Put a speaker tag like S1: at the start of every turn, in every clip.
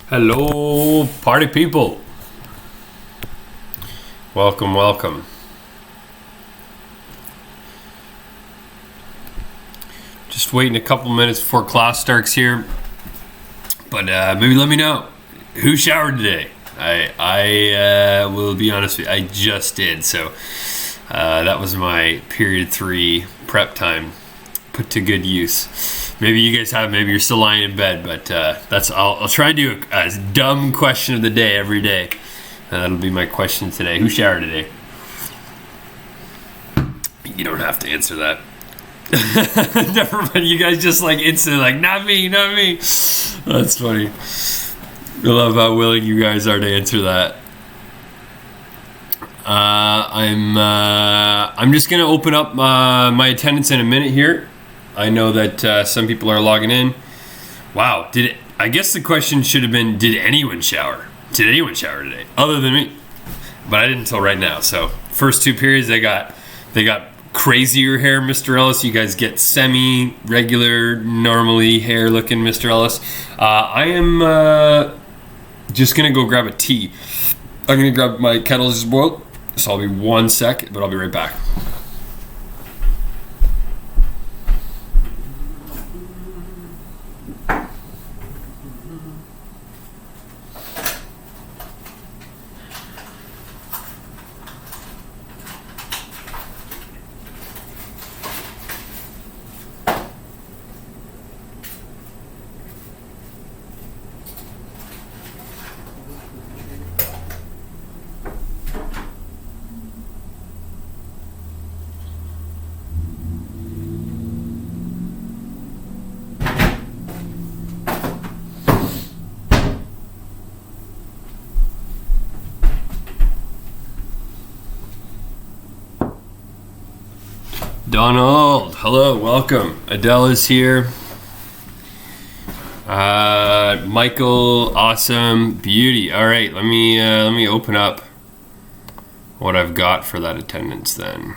S1: Hello, party people. Welcome. Just waiting a couple minutes before class starts here. But maybe let me know who showered today. I will be honest with you, I just did. So that was my period 3 prep time put to good use. Maybe you guys have, maybe you're still lying in bed, but I'll try and do a dumb question of the day every day. That'll be my question today. Who showered today? You don't have to answer that. Never mind. You guys just like instantly like, not me. That's funny. I love how willing you guys are to answer that. I'm just gonna open up my attendance in a minute here. I know that some people are logging in. Wow, I guess the question should have been, did anyone shower? Did anyone shower today, other than me? But I didn't until right now. So first 2 periods, they got crazier hair, Mr. Ellis. You guys get semi-regular, normally hair-looking Mr. Ellis. I am just gonna go grab a tea. I'm gonna grab my kettle just boiled. So I'll be 1 sec, but I'll be right back. Donald, hello, welcome. Adele is here. Michael, awesome, beauty. All right, let me open up what I've got for that attendance then.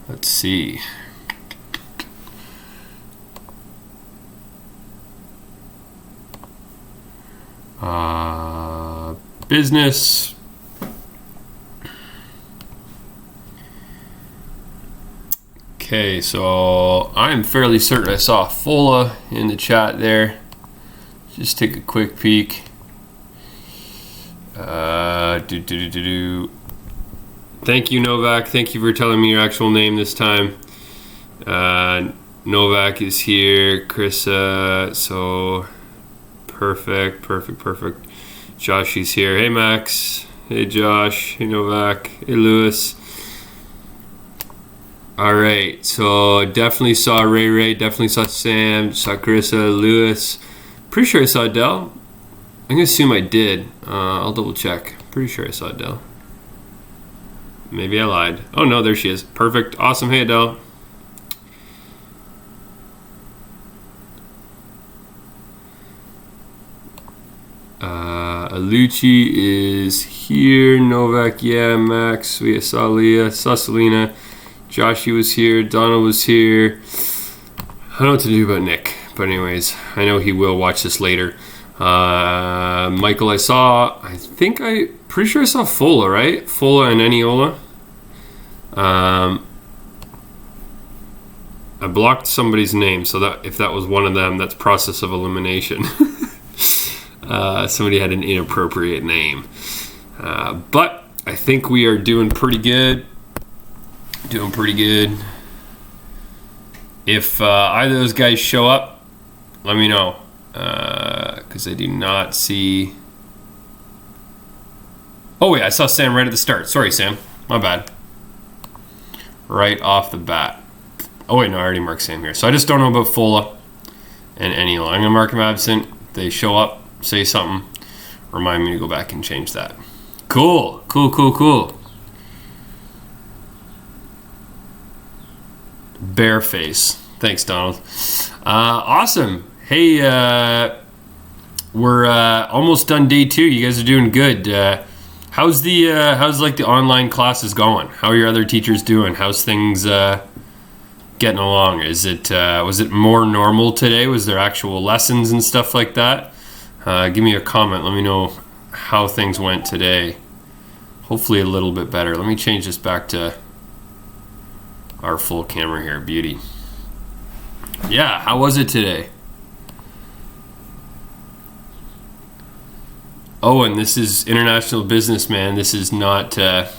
S1: Let's see. Business. Okay, so I'm fairly certain I saw Fola in the chat there. Just take a quick peek. Thank you, Novak. Thank you for telling me your actual name this time. Novak is here. Krissa, so perfect. Josh is here. Hey, Max. Hey, Josh. Hey, Novak. Hey, Lewis. All right, so definitely saw Ray, definitely saw Sam, saw Carissa, Lewis. Pretty sure I saw Adele. I'm gonna assume I did. I'll double check. Pretty sure I saw Adele. Maybe I lied. Oh no, there she is. Perfect, awesome. Hey, Adele. Alucci is here. Novak, yeah. Max, we saw Leah, saw Selena. Joshy was here, Donald was here. I don't know what to do about Nick, but anyways, I know he will watch this later. Michael, pretty sure I saw Fola, right? Fola and Eniola. I blocked somebody's name, so that if that was one of them, that's process of elimination. Somebody had an inappropriate name. But I think we are doing pretty good. If either of those guys show up, let me know, because I do not see. Oh wait, I saw Sam right at the start. Sorry, Sam, my bad. Right off the bat. Oh wait, no, I already marked Sam here. So I just don't know about Fola and Eniola. I'm gonna mark them absent. If they show up, say something, remind me to go back and change that. Cool. Bareface. Thanks, Donald. Awesome. Hey, we're almost done day 2. You guys are doing good. How's the online classes going? How are your other teachers doing? How's things getting along? Is it was it more normal today? Was there actual lessons and stuff like that? Give me a comment. Let me know how things went today. Hopefully a little bit better. Let me change this back to our full camera here. Beauty. Yeah, how was it today? Oh, and this is international businessman. This is not a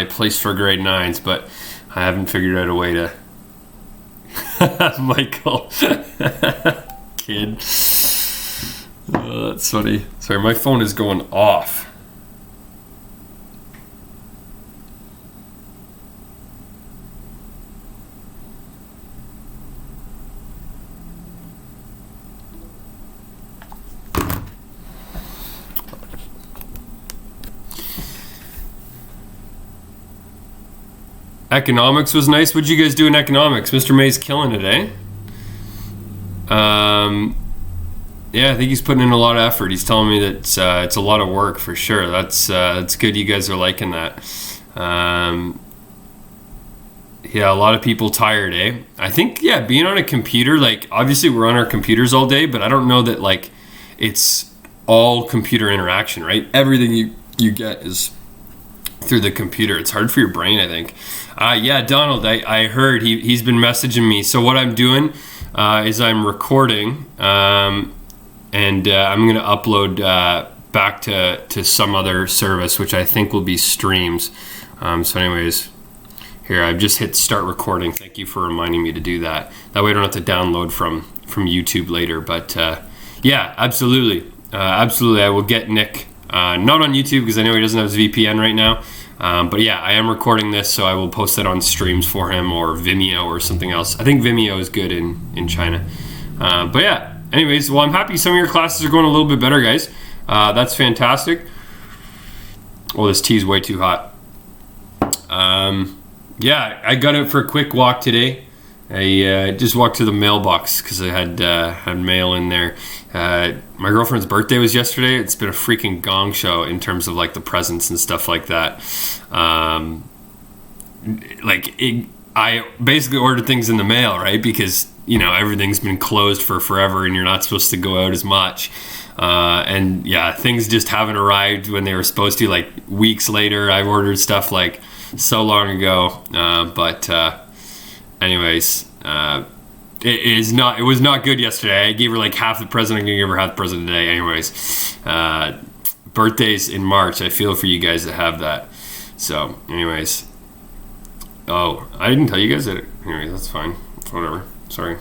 S1: place for grade 9s, but I haven't figured out a way to Michael kid. Oh, that's funny. Sorry, my phone is going off. Economics was nice. What'd you guys do in economics? Mr. May's killing it, eh? Yeah, I think he's putting in a lot of effort. He's telling me that it's a lot of work for sure. That's good. You guys are liking that. Yeah, a lot of people tired, eh? I think, yeah, being on a computer, like, obviously we're on our computers all day, but I don't know that, like, it's all computer interaction, right? Everything you get is through the computer. It's hard for your brain, I think. Yeah, Donald, I heard he's been messaging me. So what I'm doing is I'm recording, and I'm going to upload back to some other service, which I think will be Streams. So anyways, here, I've just hit start recording. Thank you for reminding me to do that. That way I don't have to download from YouTube later. But yeah, absolutely. Absolutely, I will get Nick, not on YouTube because I know he doesn't have his VPN right now. But yeah, I am recording this, so I will post it on Streams for him or Vimeo or something else. I think Vimeo is good in China. But yeah, anyways, well, I'm happy some of your classes are going a little bit better, guys. That's fantastic. Oh, this tea is way too hot. Yeah, I got out for a quick walk today. I just walked to the mailbox because I had mail in there. My girlfriend's birthday was yesterday. It's been a freaking gong show in terms of like the presents and stuff like that. I basically ordered things in the mail, right? Because, you know, everything's been closed for forever and you're not supposed to go out as much. And yeah, things just haven't arrived when they were supposed to. Like weeks later, I've ordered stuff like so long ago. But anyways, it was not good yesterday. I gave her like half the present. I'm gonna give her half the present today. Anyways, birthdays in March. I feel for you guys that have that. So, anyways, oh, I didn't tell you guys that. Anyways, that's fine. Whatever. Sorry.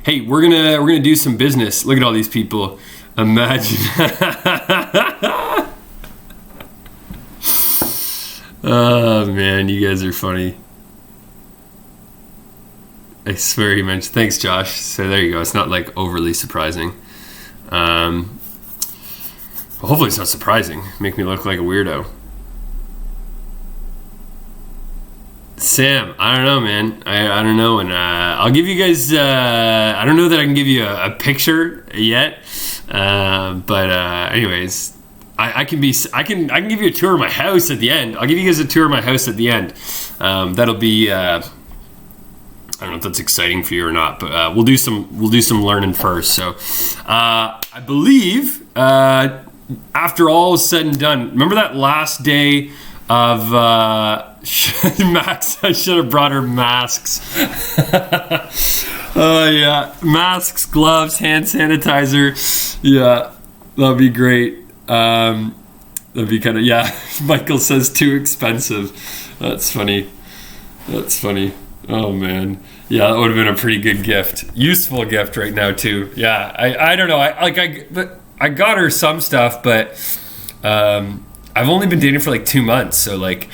S1: Hey, we're gonna do some business. Look at all these people. Imagine. Oh man, you guys are funny. I swear he mentioned. Thanks, Josh. So there you go. It's not like overly surprising. Well, hopefully it's not surprising. Make me look like a weirdo. Sam, I don't know, man. I don't know, and I'll give you guys. I don't know that I can give you a picture yet, but anyways, I can give you a tour of my house at the end. I'll give you guys a tour of my house at the end. That'll be. I don't know if that's exciting for you or not, but we'll do some learning first. So I believe after all is said and done, remember that last day of Max? I should have brought her masks. Oh yeah, masks, gloves, hand sanitizer. Yeah, that'd be great. That'd be kind of, yeah. Michael says too expensive. That's funny. Oh man, yeah, that would have been a pretty good gift, useful gift right now too. Yeah, I don't know. I got her some stuff, but I've only been dating for like 2 months, so like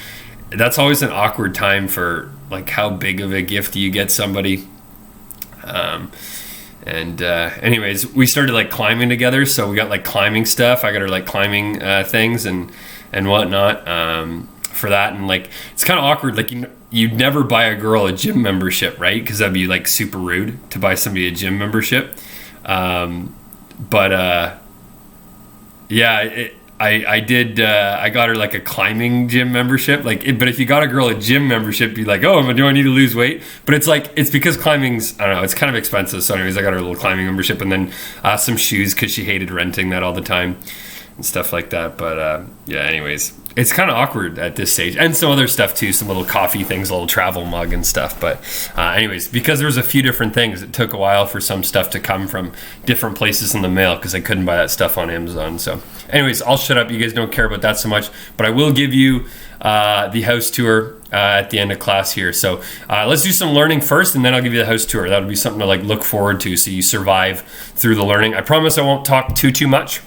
S1: that's always an awkward time for like how big of a gift do you get somebody. Anyways, we started like climbing together, so we got like climbing stuff. I got her like climbing things and whatnot for that, and like it's kind of awkward. Like you'd never buy a girl a gym membership, right? Because that'd be like super rude to buy somebody a gym membership. Yeah, I got her like a climbing gym membership. But if you got a girl a gym membership, be like, oh, do I need to lose weight? But it's because climbing's, I don't know, it's kind of expensive. So anyways, I got her a little climbing membership, and then some shoes because she hated renting that all the time and stuff like that. But yeah, anyways, it's kind of awkward at this stage, and some other stuff too, some little coffee things, a little travel mug and stuff. But anyways, because there was a few different things, it took a while for some stuff to come from different places in the mail because I couldn't buy that stuff on Amazon. So anyways, I'll shut up. You guys don't care about that so much, but I will give you the house tour at the end of class here. So let's do some learning first, and then I'll give you the house tour. That'll be something to like look forward to, so you survive through the learning. I promise I won't talk too much.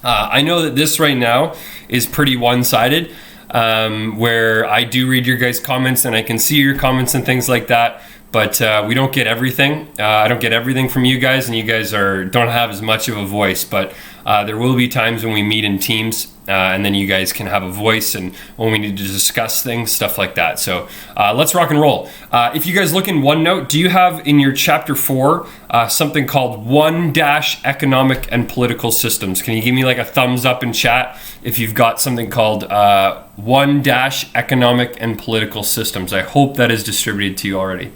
S1: I know that this right now is pretty one-sided, where I do read your guys' comments and I can see your comments and things like that, but we don't get everything. I don't get everything from you guys, and you guys don't have as much of a voice, but there will be times when we meet in teams, and then you guys can have a voice, and when we need to discuss things, stuff like that. So let's rock and roll. If you guys look in OneNote, do you have in your chapter 4 something called 1-Economic and Political Systems? Can you give me like a thumbs up in chat if you've got something called 1-Economic and Political Systems? I hope that is distributed to you already.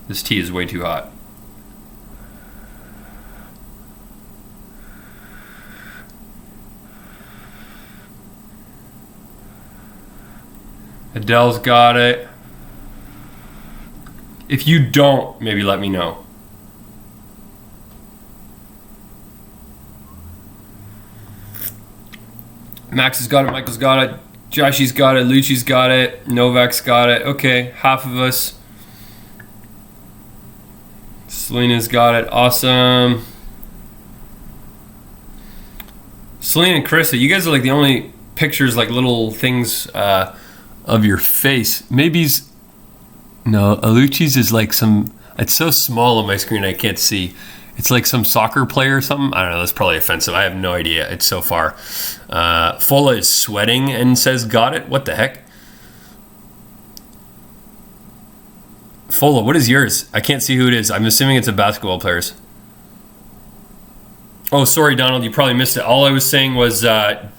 S1: This tea is way too hot. Adele's got it. If you don't, maybe let me know. Max has got it, Michael's got it, Joshy's got it, Lucci's got it, Novak's got it. Okay, half of us. Selena's got it. Awesome. Selena and Carissa, you guys are like the only pictures, like little things of your face. Maybe's, no, Alucci's is like some, it's so small on my screen I can't see. It's like some soccer player or something. I don't know, that's probably offensive. I have no idea. It's so far. Fola is sweating and says got it. What the heck? Fola, what is yours? I can't see who it is. I'm assuming it's a basketball player's. Oh, sorry, Donald, you probably missed it. All I was saying was,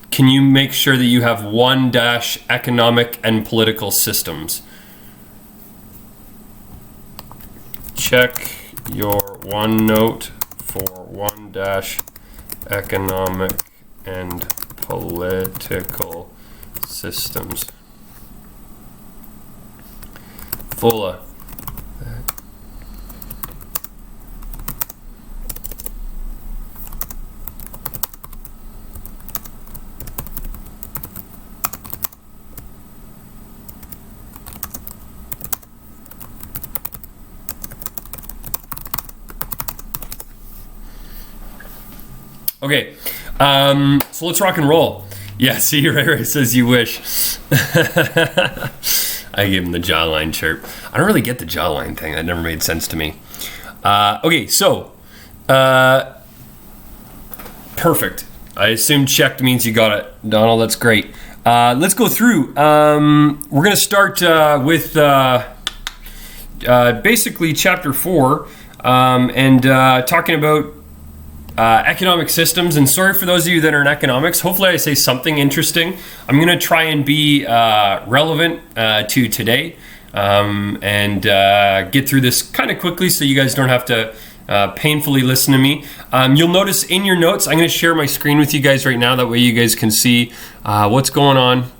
S1: can you make sure that you have 1-Economic and Political Systems? Check your OneNote for 1-Economic and Political Systems. Fola. Okay, so let's rock and roll. Yeah, see, right, it says you wish. I gave him the jawline chirp. I don't really get the jawline thing. That never made sense to me. Okay, so, perfect. I assume checked means you got it. Donald, that's great. Let's go through. We're going to start with basically chapter 4 and talking about economic systems. And sorry for those of you that are in economics. Hopefully I say something interesting. I'm going to try and be relevant to today and get through this kind of quickly so you guys don't have to painfully listen to me. You'll notice in your notes, I'm going to share my screen with you guys right now. That way you guys can see what's going on.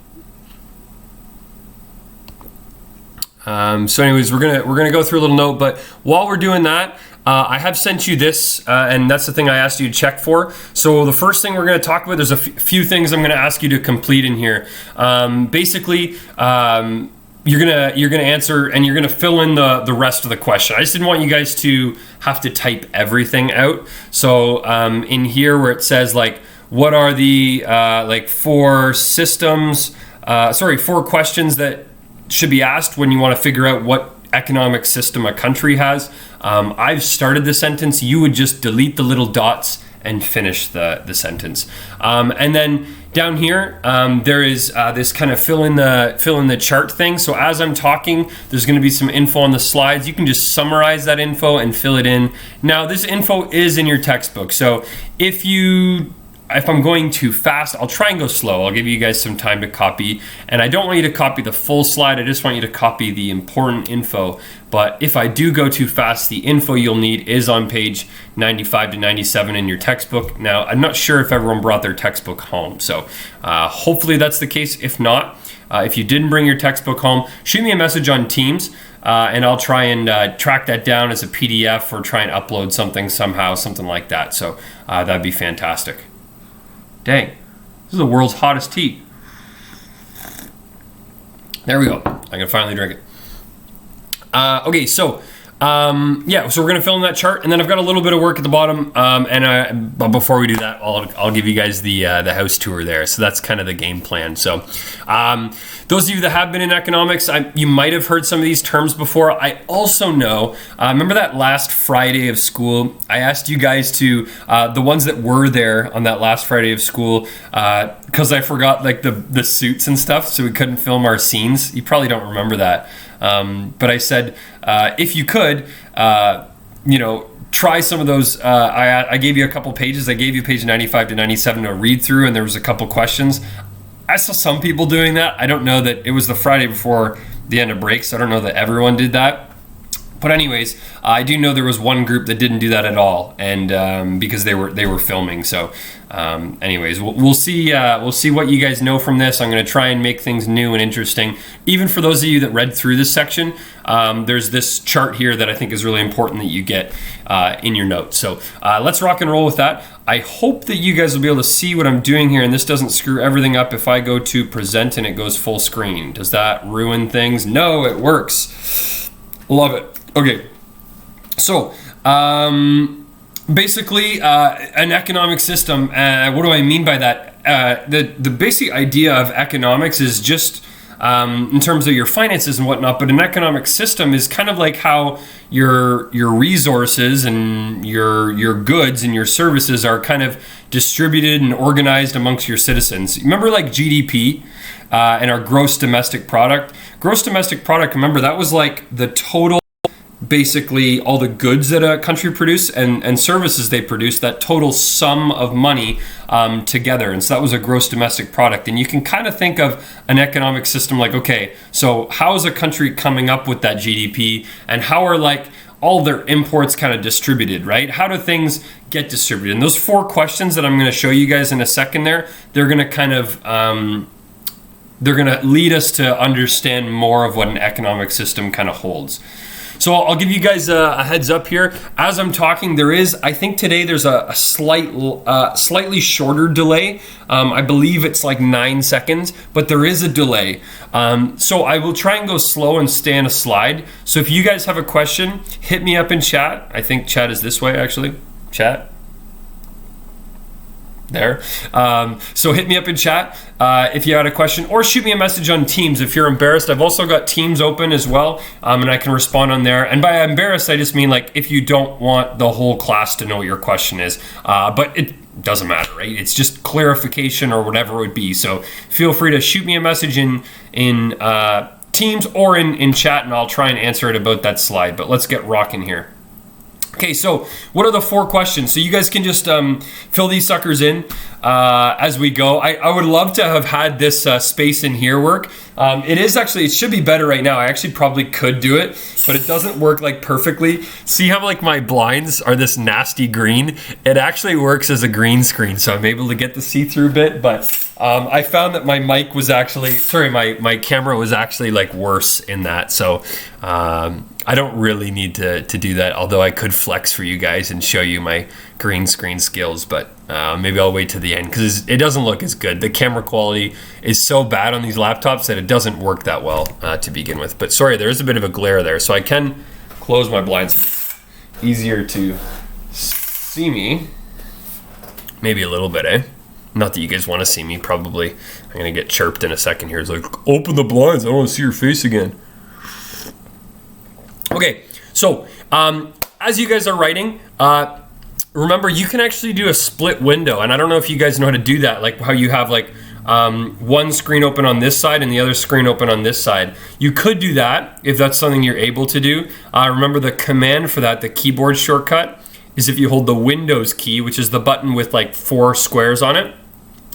S1: So anyways, we're gonna go through a little note, but while we're doing that, I have sent you this, and that's the thing I asked you to check for. So the first thing we're going to talk about, there's a few things I'm going to ask you to complete in here. Basically, you're gonna answer and you're gonna fill in the rest of the question. I just didn't want you guys to have to type everything out. So in here where it says like, what are the like 4 questions that should be asked when you want to figure out what economic system a country has. I've started the sentence. You would just delete the little dots and finish the sentence. And then down here, there is this kind of fill in the chart thing. So as I'm talking, there's going to be some info on the slides. You can just summarize that info and fill it in. Now, this info is in your textbook. So if you if I'm going too fast, I'll try and go slow. I'll give you guys some time to copy. And I don't want you to copy the full slide. I just want you to copy the important info. But if I do go too fast, the info you'll need is on page 95 to 97 in your textbook. Now, I'm not sure if everyone brought their textbook home. So hopefully that's the case. If not, if you didn't bring your textbook home, shoot me a message on Teams. And I'll try and track that down as a PDF or try and upload something somehow, something like that. So that'd be fantastic. Dang, this is the world's hottest tea. There we go. I can finally drink it. Okay, so so we're gonna fill in that chart, and then I've got a little bit of work at the bottom. But before we do that, I'll give you guys the house tour there. So that's kind of the game plan. So those of you that have been in economics, you might have heard some of these terms before. I also know. Remember that last Friday of school? I asked you guys to the ones that were there on that last Friday of school because I forgot like the suits and stuff, so we couldn't film our scenes. You probably don't remember that. But I said, if you could, try some of those. I gave you a couple pages. I gave you page 95 to 97 to read through, and there was a couple questions. I saw some people doing that. I don't know that it was the Friday before the end of break, so I don't know that everyone did that. But anyways, I do know there was one group that didn't do that at all, and because they were filming. So, anyways, we'll see what you guys know from this. I'm going to try and make things new and interesting. Even for those of you that read through this section, there's this chart here that I think is really important that you get in your notes. So let's rock and roll with that. I hope that you guys will be able to see what I'm doing here, and this doesn't screw everything up if I go to present and it goes full screen. Does that ruin things? No, it works. Love it. Okay, so basically an economic system, what do I mean by that? The basic idea of economics is just in terms of your finances and whatnot, but an economic system is kind of like how your resources and your goods and your services are kind of distributed and organized amongst your citizens. Remember like GDP and our gross domestic product? Gross domestic product, remember that was like the total, basically all the goods that a country produce and services they produce, that total sum of money together. And so that was a gross domestic product. And you can kind of think of an economic system like, okay, so how is a country coming up with that GDP, and how are like all their imports kind of distributed, right? How do things get distributed? And those 4 questions that I'm going to show you guys in a second there, they're going to kind of they're going to lead us to understand more of what an economic system kind of holds. So I'll give you guys a heads up here. As I'm talking, I think today there's a slightly shorter delay. I believe it's like 9 seconds, but there is a delay. So I will try and go slow and stay on a slide. So if you guys have a question, hit me up in chat. I think chat is this way, actually. Chat. There. So hit me up in chat if you had a question, or shoot me a message on Teams if you're embarrassed. I've also got Teams open as well, and I can respond on there. And by embarrassed, I just mean like if you don't want the whole class to know what your question is. But it doesn't matter, right? It's just clarification or whatever it would be. So feel free to shoot me a message in Teams or in chat, and I'll try and answer it about that slide. But let's get rocking here. Okay, so what are the 4 questions? So you guys can just fill these suckers in as we go. I would love to have had this space in here work. It should be better right now. I actually probably could do it, but it doesn't work like perfectly. See how like my blinds are this nasty green? It actually works as a green screen, so I'm able to get the see-through bit, but I found that my mic was actually, my camera was actually like worse in that. So I don't really need to do that, although I could flex for you guys and show you my green screen skills, but maybe I'll wait to the end because it doesn't look as good. The camera quality is so bad on these laptops that it doesn't work that well to begin with. But sorry, there is a bit of a glare there, so I can close my blinds. Easier to see me. Maybe a little bit, eh? Not that you guys want to see me, probably. I'm going to get chirped in a second here. It's like, open the blinds, I don't want to see your face again. Okay, so as you guys are writing, remember you can actually do a split window, and I don't know if you guys know how to do that, like how you have like one screen open on this side and the other screen open on this side. You could do that if that's something you're able to do. Remember the command for that, the keyboard shortcut, is if you hold the Windows key, which is the button with like 4 squares on it.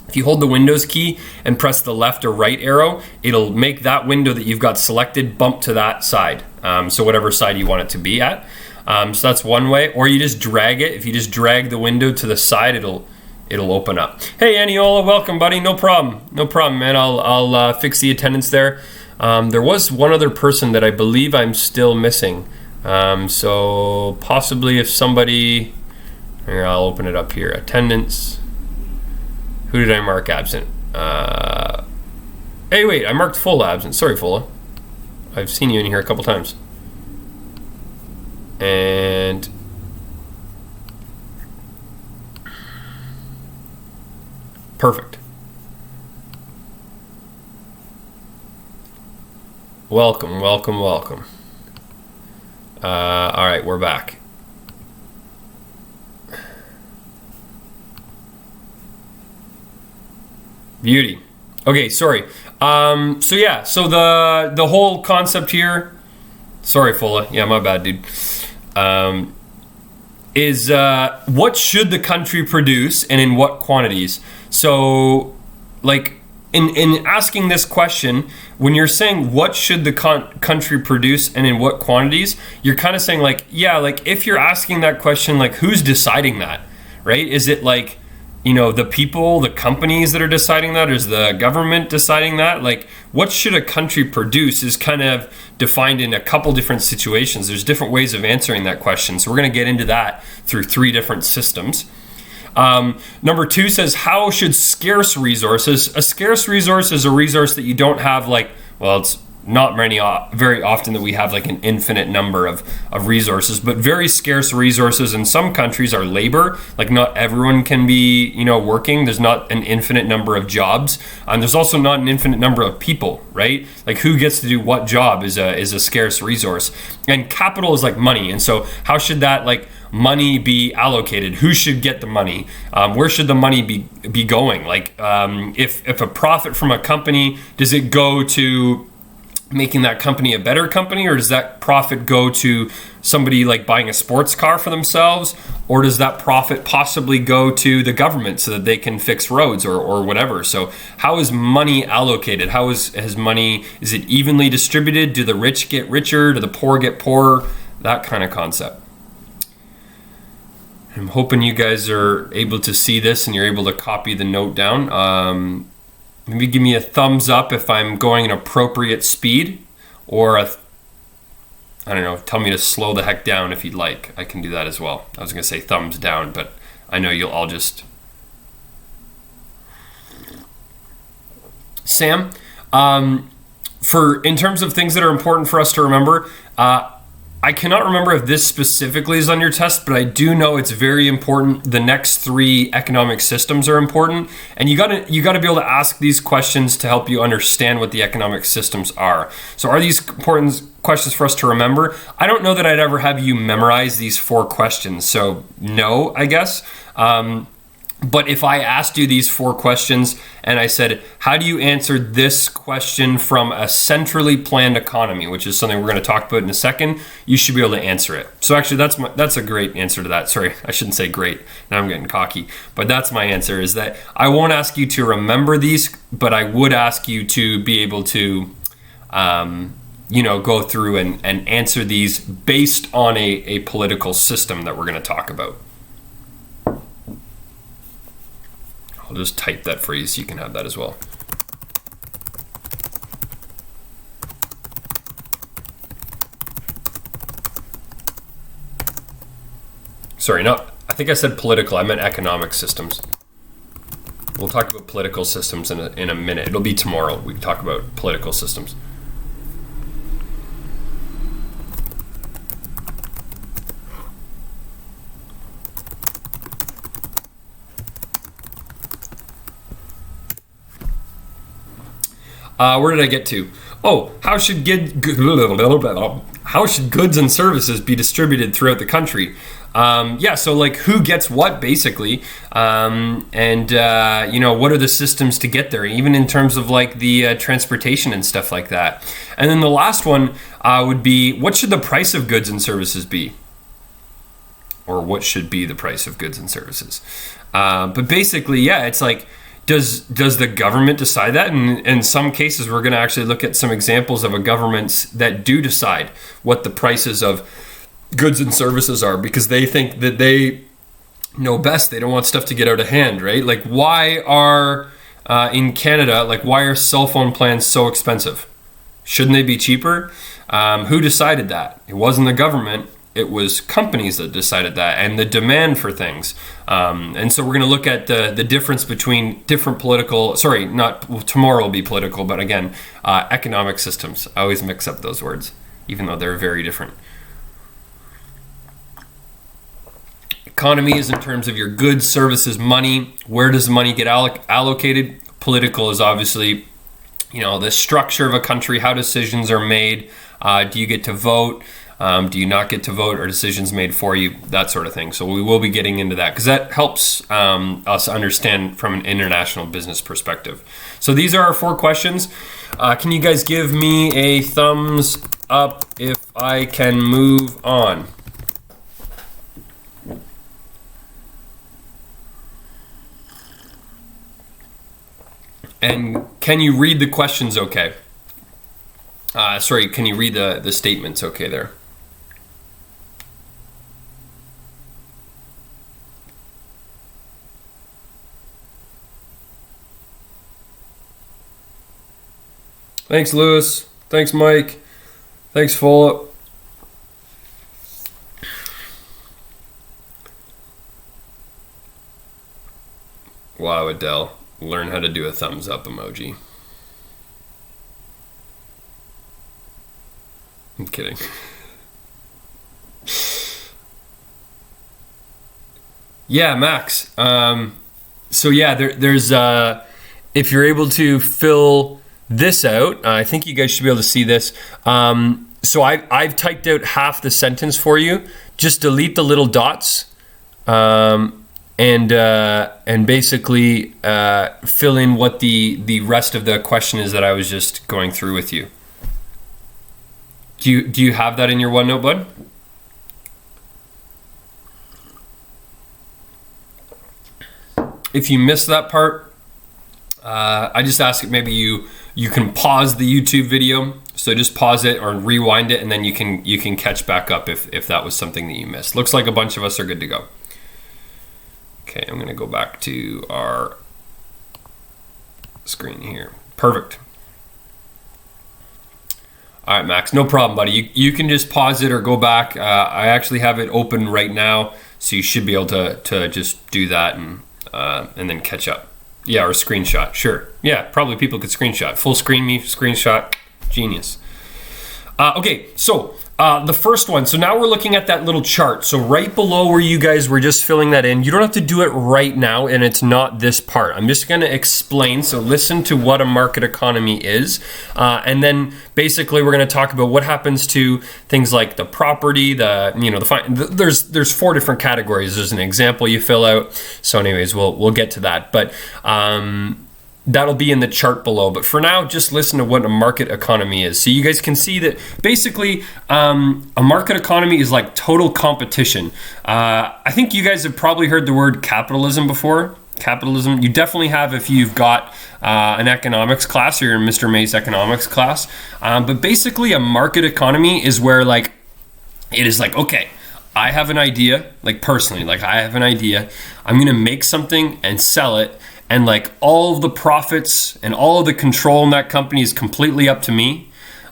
S1: If you hold the Windows key and press the left or right arrow, it'll make that window that you've got selected bump to that side. So whatever side you want it to be at. So that's one way. Or you just drag it. If you just drag the window to the side, it'll open up. Hey, Aniola, welcome, buddy. No problem, man. I'll fix the attendance there. There was one other person that I believe I'm still missing. So possibly if somebody, here, I'll open it up here. Attendance. Who did I mark absent? Hey, wait, I marked Fola absent. Sorry, Fola. I've seen you in here a couple times. And perfect. Welcome. All right, we're back. Beauty. Okay, sorry. So the whole concept here. Sorry, Fola. Yeah, my bad, dude. Is what should the country produce and in what quantities? So, like, in asking this question, when you're saying what should the country produce and in what quantities, you're kind of saying like, yeah, like if you're asking that question, like who's deciding that, right? Is it like, you know, the people, the companies that are deciding that? Or is the government deciding that? Like, what should a country produce is kind of defined in a couple different situations. There's different ways of answering that question. So we're going to get into that through 3 different systems. Number 2 says, how should scarce resources, a scarce resource is a resource that you don't have like, well, it's not very often that we have like an infinite number of resources, but very scarce resources in some countries are labor. Like not everyone can be, you know, working. There's not an infinite number of jobs. And there's also not an infinite number of people, right? Like who gets to do what job is a scarce resource. And capital is like money. And so how should that like money be allocated? Who should get the money? Where should the money be going? Like if a profit from a company, does it go to making that company a better company, or does that profit go to somebody like buying a sports car for themselves, or does that profit possibly go to the government so that they can fix roads or whatever? So how is money allocated? How is money, is it evenly distributed? Do the rich get richer? Do the poor get poorer? That kind of concept. I'm hoping you guys are able to see this and you're able to copy the note down. Maybe give me a thumbs up if I'm going an appropriate speed, or I don't know, tell me to slow the heck down if you'd like. I can do that as well. I was going to say thumbs down, but I know you'll all just... Sam, in terms of things that are important for us to remember, I cannot remember if this specifically is on your test, but I do know it's very important. The next 3 economic systems are important, and you gotta be able to ask these questions to help you understand what the economic systems are. So are these important questions for us to remember? I don't know that I'd ever have you memorize these 4 questions, so no, I guess. But if I asked you these 4 questions and I said, how do you answer this question from a centrally planned economy, which is something we're going to talk about in a second, you should be able to answer it. So actually that's a great answer to that. Sorry, I shouldn't say great. Now I'm getting cocky. But that's my answer, is that I won't ask you to remember these, but I would ask you to be able to go through and answer these based on a political system that we're going to talk about. I'll just type that for you so you can have that as well. Sorry, I think I said political, I meant economic systems. We'll talk about political systems in a minute. It'll be tomorrow. We can talk about political systems. Where did I get to? Oh, how should goods and services be distributed throughout the country? So like who gets what basically, what are the systems to get there, even in terms of like the transportation and stuff like that. And then the last one would be, what should the price of goods and services be? or what should be the price of goods and services. But basically, yeah, it's like, does the government decide that? And in some cases, we're going to actually look at some examples of a governments that do decide what the prices of goods and services are, because they think that they know best. They don't want stuff to get out of hand, right? Like, why are in Canada, like, why are cell phone plans so expensive? Shouldn't they be cheaper? Who decided that? It wasn't the government. It was companies that decided that, and the demand for things. And so we're going to look at the difference between different tomorrow will be political, but again, economic systems. I always mix up those words, even though they're very different. Economy is in terms of your goods, services, money. Where does money get allocated? Political is obviously, the structure of a country, how decisions are made. Do you get to vote? Do you not get to vote? Are decisions made for you? That sort of thing. So we will be getting into that because that helps us understand from an international business perspective. So these are our 4 questions. Can you guys give me a thumbs up if I can move on? And can you read the questions okay? Can you read the statements okay there? Thanks, Lewis. Thanks, Mike. Thanks, Follett. Wow, Adele. Learn how to do a thumbs up emoji. I'm kidding. Yeah, Max. So yeah, there's if you're able to fill this out, I think you guys should be able to see this. So I've typed out half the sentence for you. Just delete the little dots. And basically fill in what the rest of the question is that I was just going through with you. Do you have that in your OneNote, bud? If you missed that part, I just ask it. Maybe you can pause the YouTube video. So just pause it or rewind it, and then you can catch back up if that was something that you missed. Looks like a bunch of us are good to go. Okay, I'm going to go back to our screen here. Perfect. All right, Max, no problem, buddy. You can just pause it or go back. I actually have it open right now, so you should be able to just do that and then catch up. Yeah, or screenshot. Sure. Yeah, probably people could screenshot. Full screen me, screenshot. Genius. Okay, so the first one. So now we're looking at that little chart. So right below where you guys were just filling that in, you don't have to do it right now, and it's not this part. I'm just going to explain. So listen to what a market economy is, and then basically we're going to talk about what happens to things like the property, there's 4 different categories. There's an example you fill out. So anyways, we'll get to that, but that'll be in the chart below. But for now, just listen to what a market economy is. So you guys can see that basically a market economy is like total competition. I think you guys have probably heard the word capitalism before. Capitalism, you definitely have if you've got an economics class or you're in Mr. May's economics class. But basically a market economy is where it is like, okay, I have an idea, personally, I have an idea. I'm going to make something and sell it. And all of the profits and all of the control in that company is completely up to me.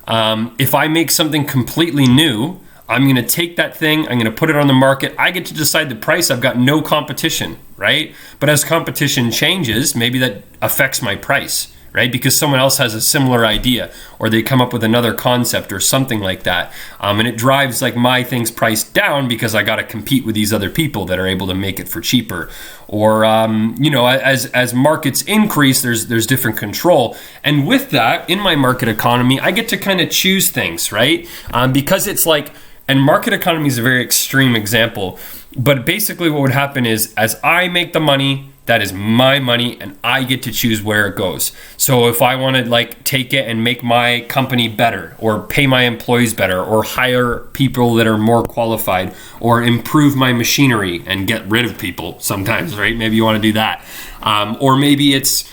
S1: If I make something completely new, I'm going to take that thing, I'm going to put it on the market. I get to decide the price. I've got no competition, right? But as competition changes, maybe that affects my price, right? Because someone else has a similar idea, or they come up with another concept or something like that. And it drives my thing's price down because I got to compete with these other people that are able to make it for cheaper. Or, as markets increase, there's different control. And with that, in my market economy, I get to kind of choose things, right? Because it's and market economy is a very extreme example, but basically what would happen is as I make the money, that is my money and I get to choose where it goes. So if I want to like take it and make my company better, or pay my employees better, or hire people that are more qualified, or improve my machinery and get rid of people sometimes, right? Maybe you want to do that. Or maybe it's,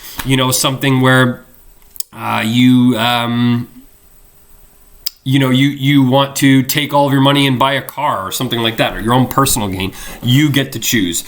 S1: something where you want to take all of your money and buy a car or something like that, or your own personal gain. You get to choose.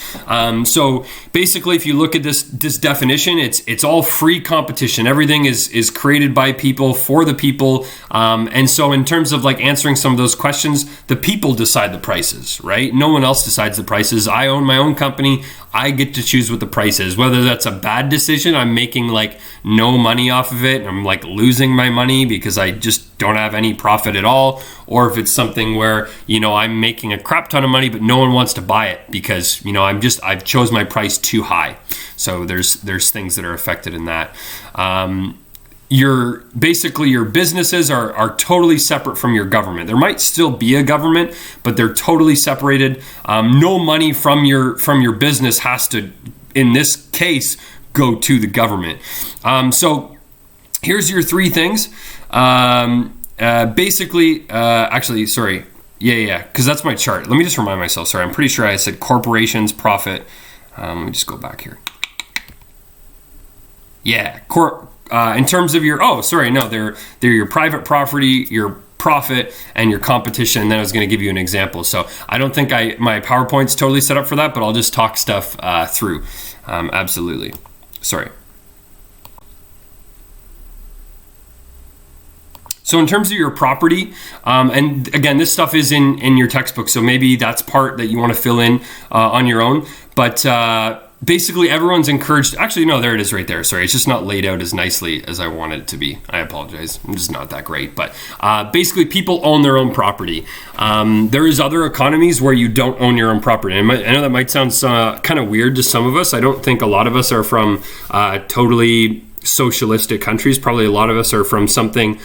S1: So basically, if you look at this definition, it's all free competition. Everything is created by people for the people. And so in terms of like answering some of those questions, the people decide the prices, right? No one else decides the prices. I own my own company. I get to choose what the price is. Whether that's a bad decision, I'm making like no money off of it, I'm like losing my money because I just don't have any profit at all, or if it's something where I'm making a crap ton of money but no one wants to buy it because I've chose my price too high. So there's things that are affected in that. Your businesses are totally separate from your government. There might still be a government, but they're totally separated. No money from your business has to, in this case, go to the government. So here's your three things. Because that's my chart. Let me just remind myself. Sorry, I'm pretty sure I said corporations, profit. Let me just go back here. Yeah, in terms of they're your private property, your profit, and your competition. And then I was going to give you an example. So I don't think my PowerPoint's totally set up for that, but I'll just talk stuff through. Absolutely. Sorry. So in terms of your property, and again, this stuff is in your textbook, so maybe that's part that you want to fill in on your own. But basically, everyone's encouraged. Actually, no, there it is right there. Sorry, it's just not laid out as nicely as I wanted it to be. I apologize. I'm just not that great. But basically, people own their own property. There is other economies where you don't own your own property. I know that might sound kind of weird to some of us. I don't think a lot of us are from totally socialistic countries. Probably a lot of us are from something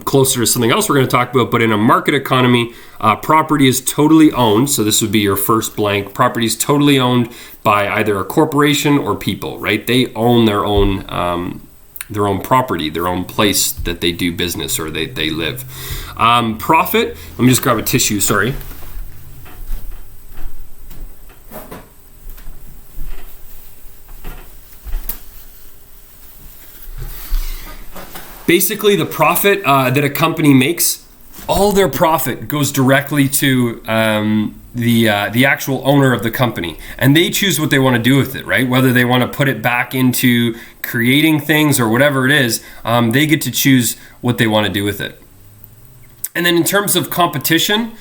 S1: closer to something else we're going to talk about. But in a market economy, property is totally owned. So this would be your first blank. Property is totally owned by either a corporation or people, right? They own their own property, their own place that they do business or they live. Profit, let me just grab a tissue, sorry. Basically, the profit that a company makes, all their profit goes directly to the actual owner of the company, and they choose what they want to do with it, right? Whether they want to put it back into creating things or whatever it is, they get to choose what they want to do with it. And then in terms of competition,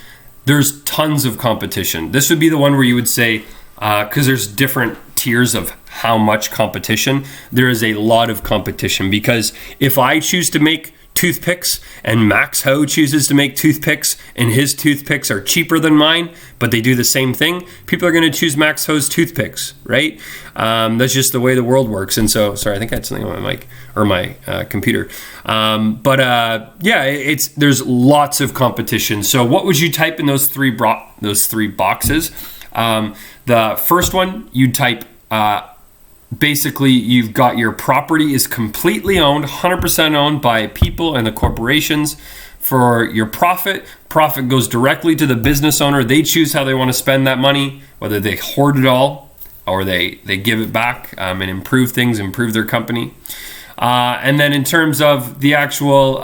S1: there's tons of competition. This would be the one where you would say, because there's different tiers of how much competition, there is a lot of competition. Because if I choose to make toothpicks and Max Ho chooses to make toothpicks and his toothpicks are cheaper than mine, but they do the same thing, people are going to choose Max Ho's toothpicks, right? That's just the way the world works. And so, sorry, I think I had something on my mic or my computer. There's lots of competition. So what would you type in those three boxes? The first one, you'd type, basically you've got your property is completely owned, 100% owned by people and the corporations. For your profit goes directly to the business owner. They choose how they want to spend that money, whether they hoard it all or they give it back and improve things, improve their company. And then in terms of the actual,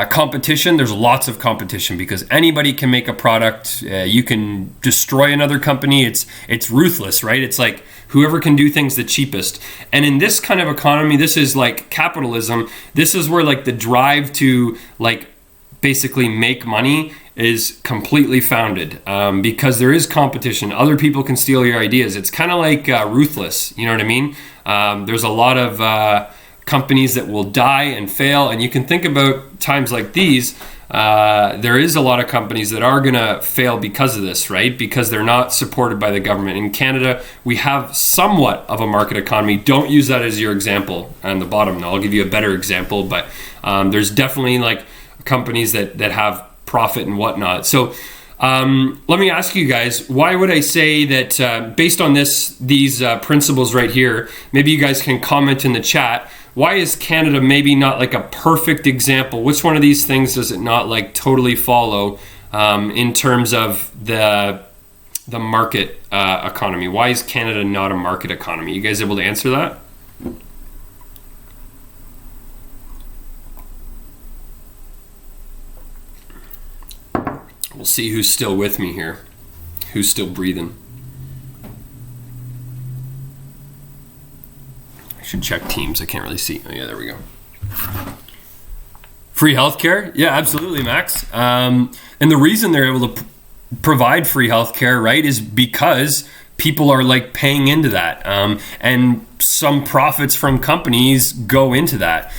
S1: competition, there's lots of competition because anybody can make a product. You can destroy another company. It's ruthless, right? It's like whoever can do things the cheapest. And in this kind of economy, this is like capitalism. This is where like the drive to like basically make money is completely founded because there is competition. Other people can steal your ideas. It's kind of like ruthless. You know what I mean? There's a lot of companies that will die and fail, and you can think about times like these. There is a lot of companies that are going to fail because of this, right? Because they're not supported by the government. In Canada, we have somewhat of a market economy. Don't use that as your example on the bottom. I'll give you a better example, but there's definitely like companies that have profit and whatnot. So Let me ask you guys, why would I say that based on these principles right here, maybe you guys can comment in the chat, why is Canada maybe not like a perfect example? Which one of these things does it not like totally follow in terms of the market economy? Why is Canada not a market economy? You guys able to answer that? We'll see who's still with me here. Who's still breathing. I should check Teams. I can't really see. Oh, yeah, there we go. Free healthcare? Yeah, absolutely, Max. And the reason they're able to provide free healthcare, right, is because people are like paying into that. And some profits from companies go into that.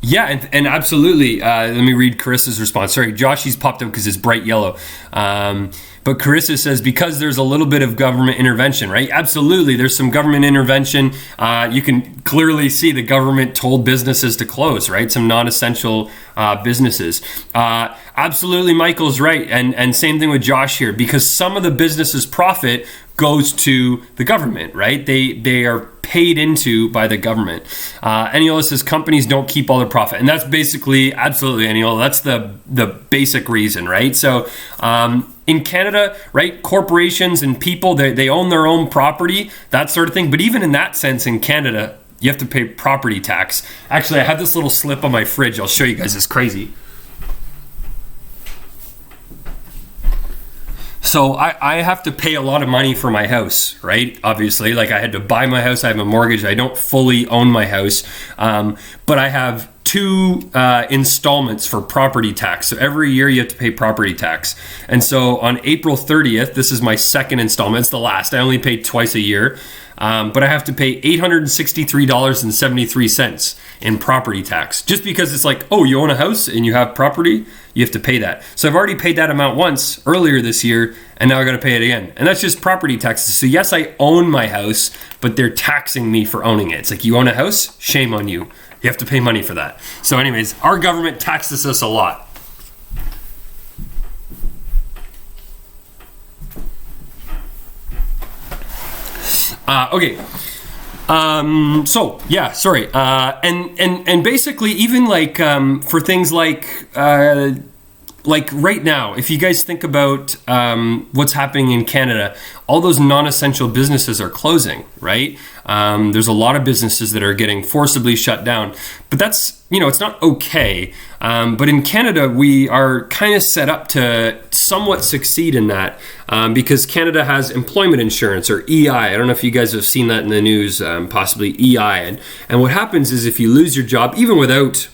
S1: Yeah, and absolutely. Let me read Carissa's response. Sorry, Josh, he's popped up because it's bright yellow. But Carissa says, because there's a little bit of government intervention, right? Absolutely, there's some government intervention. You can clearly see the government told businesses to close, right? Some non-essential businesses. Absolutely, Michael's right. And same thing with Josh here, because some of the businesses' profit goes to the government, right? They are paid into by the government. Eniola says companies don't keep all their profit. And that's basically, absolutely, Eniola, that's the basic reason, right? So in Canada, right, corporations and people, they own their own property, that sort of thing. But even in that sense, in Canada, you have to pay property tax. Actually, I have this little slip on my fridge. I'll show you guys. It's crazy. So I have to pay a lot of money for my house, right? Obviously, like I had to buy my house. I have a mortgage. I don't fully own my house, but I have 2 installments for property tax. So every year you have to pay property tax. And so on April 30th, this is my second installment. It's the last. I only pay twice a year. But I have to pay $863.73 in property tax. Just because it's like, oh, you own a house and you have property, you have to pay that. So I've already paid that amount once earlier this year, and now I got to pay it again. And that's just property taxes. So yes, I own my house, but they're taxing me for owning it. It's like, you own a house? Shame on you. You have to pay money for that. So anyways, our government taxes us a lot. Okay. So yeah, sorry. And basically even like for things like right now, if you guys think about what's happening in Canada, all those non-essential businesses are closing, right? There's a lot of businesses that are getting forcibly shut down, but that's, it's not okay. But in Canada, we are kind of set up to somewhat succeed in that because Canada has employment insurance, or EI. I don't know if you guys have seen that in the news, possibly EI. And what happens is if you lose your job, even without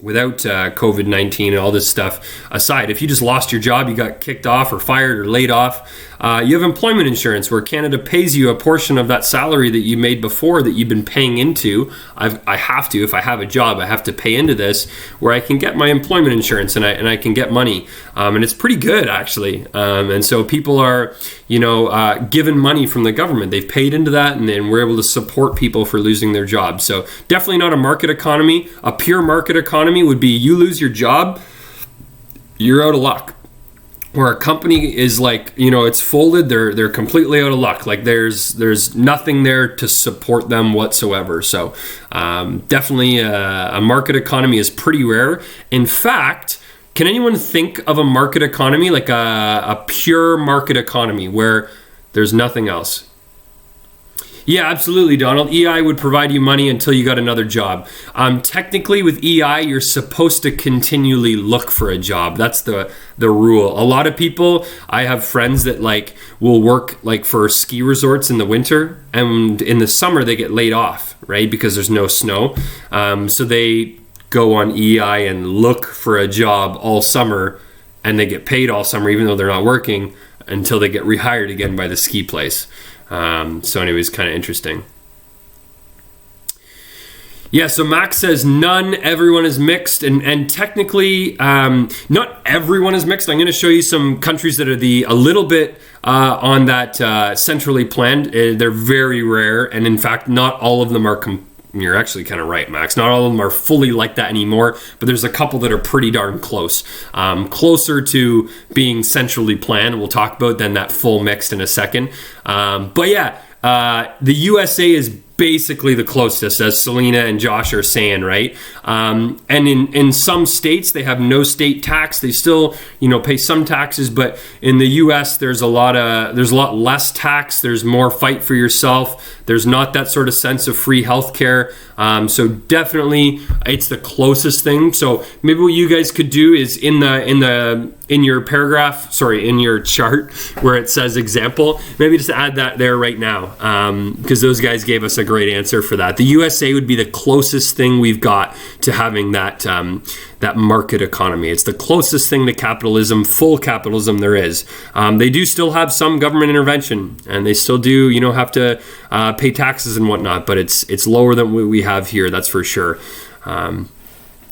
S1: COVID-19 and all this stuff aside, if you just lost your job, you got kicked off or fired or laid off, you have employment insurance where Canada pays you a portion of that salary that you made before that you've been paying into. I have to, if I have a job, I have to pay into this where I can get my employment insurance and I can get money. And it's pretty good, actually. And so people are, given money from the government. They've paid into that, and then we're able to support people for losing their jobs. So definitely not a market economy. A pure market economy would be you lose your job, you're out of luck. Where a company is like, it's folded, they're completely out of luck. Like there's nothing there to support them whatsoever. So definitely a market economy is pretty rare. In fact, can anyone think of a market economy, like a pure market economy where there's nothing else? Yeah, absolutely, Donald. EI would provide you money until you got another job. Technically, with EI, you're supposed to continually look for a job. That's the rule. A lot of people, I have friends that will work for ski resorts in the winter, and in the summer they get laid off, right? Because there's no snow. So they go on EI and look for a job all summer, and they get paid all summer even though they're not working until they get rehired again by the ski place. So anyways, kind of interesting. Yeah, so Max says none, everyone is mixed, and technically not everyone is mixed. I'm going to show you some countries that are a little bit on that centrally planned. They're very rare, and in fact, not all of them are you're actually kind of right, Max. Not all of them are fully like that anymore, but there's a couple that are pretty darn close. Closer to being centrally planned, we'll talk about, than that full mixed in a second. But yeah, the USA is basically the closest, as Selena and Josh are saying, right? And in some states, they have no state tax. They still, pay some taxes, but in the US, there's a lot less tax. There's more fight for yourself. There's not that sort of sense of free healthcare. So definitely, it's the closest thing. So maybe what you guys could do is in your chart where it says example, maybe just add that there right now, because those guys gave us a great answer for that. The USA would be the closest thing we've got to having that market economy. It's the closest thing to capitalism, full capitalism there is. They do still have some government intervention, and they still do, have to pay taxes and whatnot, but it's lower than what we have here, that's for sure.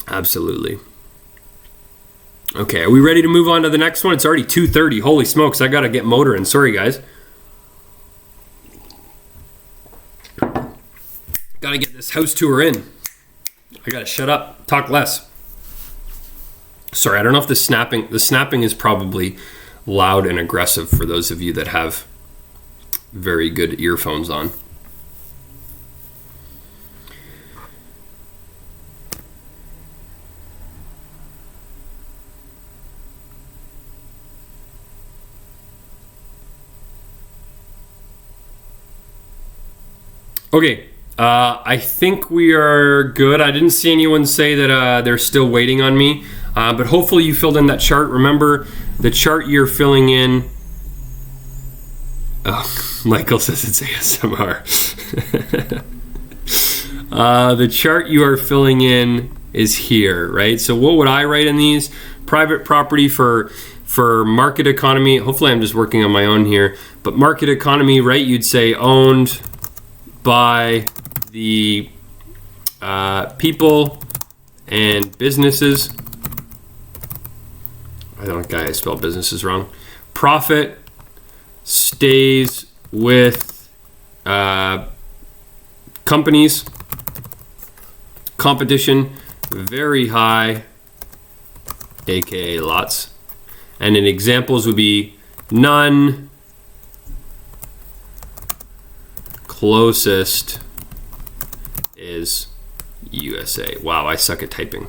S1: Absolutely. Okay, are we ready to move on to the next one? It's already 2:30. Holy smokes, I gotta get motoring. Sorry, guys. Gotta get this house tour in. I gotta shut up, talk less. Sorry, I don't know if the snapping is probably loud and aggressive for those of you that have very good earphones on. Okay, I think we are good. I didn't see anyone say that they're still waiting on me, but hopefully you filled in that chart. Remember, the chart you're filling in... Oh, Michael says it's ASMR. The chart you are filling in is here, right? So what would I write in these? Private property for market economy. Hopefully I'm just working on my own here. But market economy, right, you'd say owned by the people and businesses. I spelled businesses wrong. Profit stays with companies. Competition very high, aka lots. And in examples would be none. Closest is USA. Wow, I suck at typing.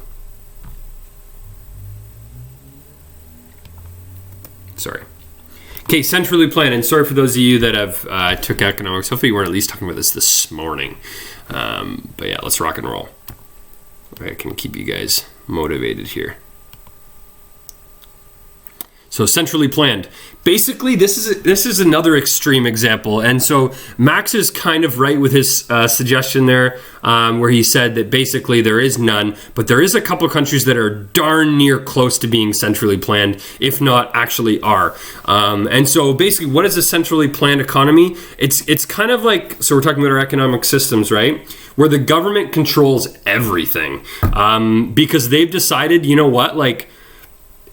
S1: Sorry. Okay, centrally planned. And sorry for those of you that have took economics. Hopefully you weren't at least talking about this morning. But yeah, let's rock and roll. I can keep you guys motivated here. So centrally planned. Basically, this is another extreme example. And so Max is kind of right with his suggestion there, where he said that basically there is none, but there is a couple of countries that are darn near close to being centrally planned, if not actually are. And so basically, what is a centrally planned economy? It's kind of like, so we're talking about our economic systems, right? Where the government controls everything, because they've decided, you know what, like,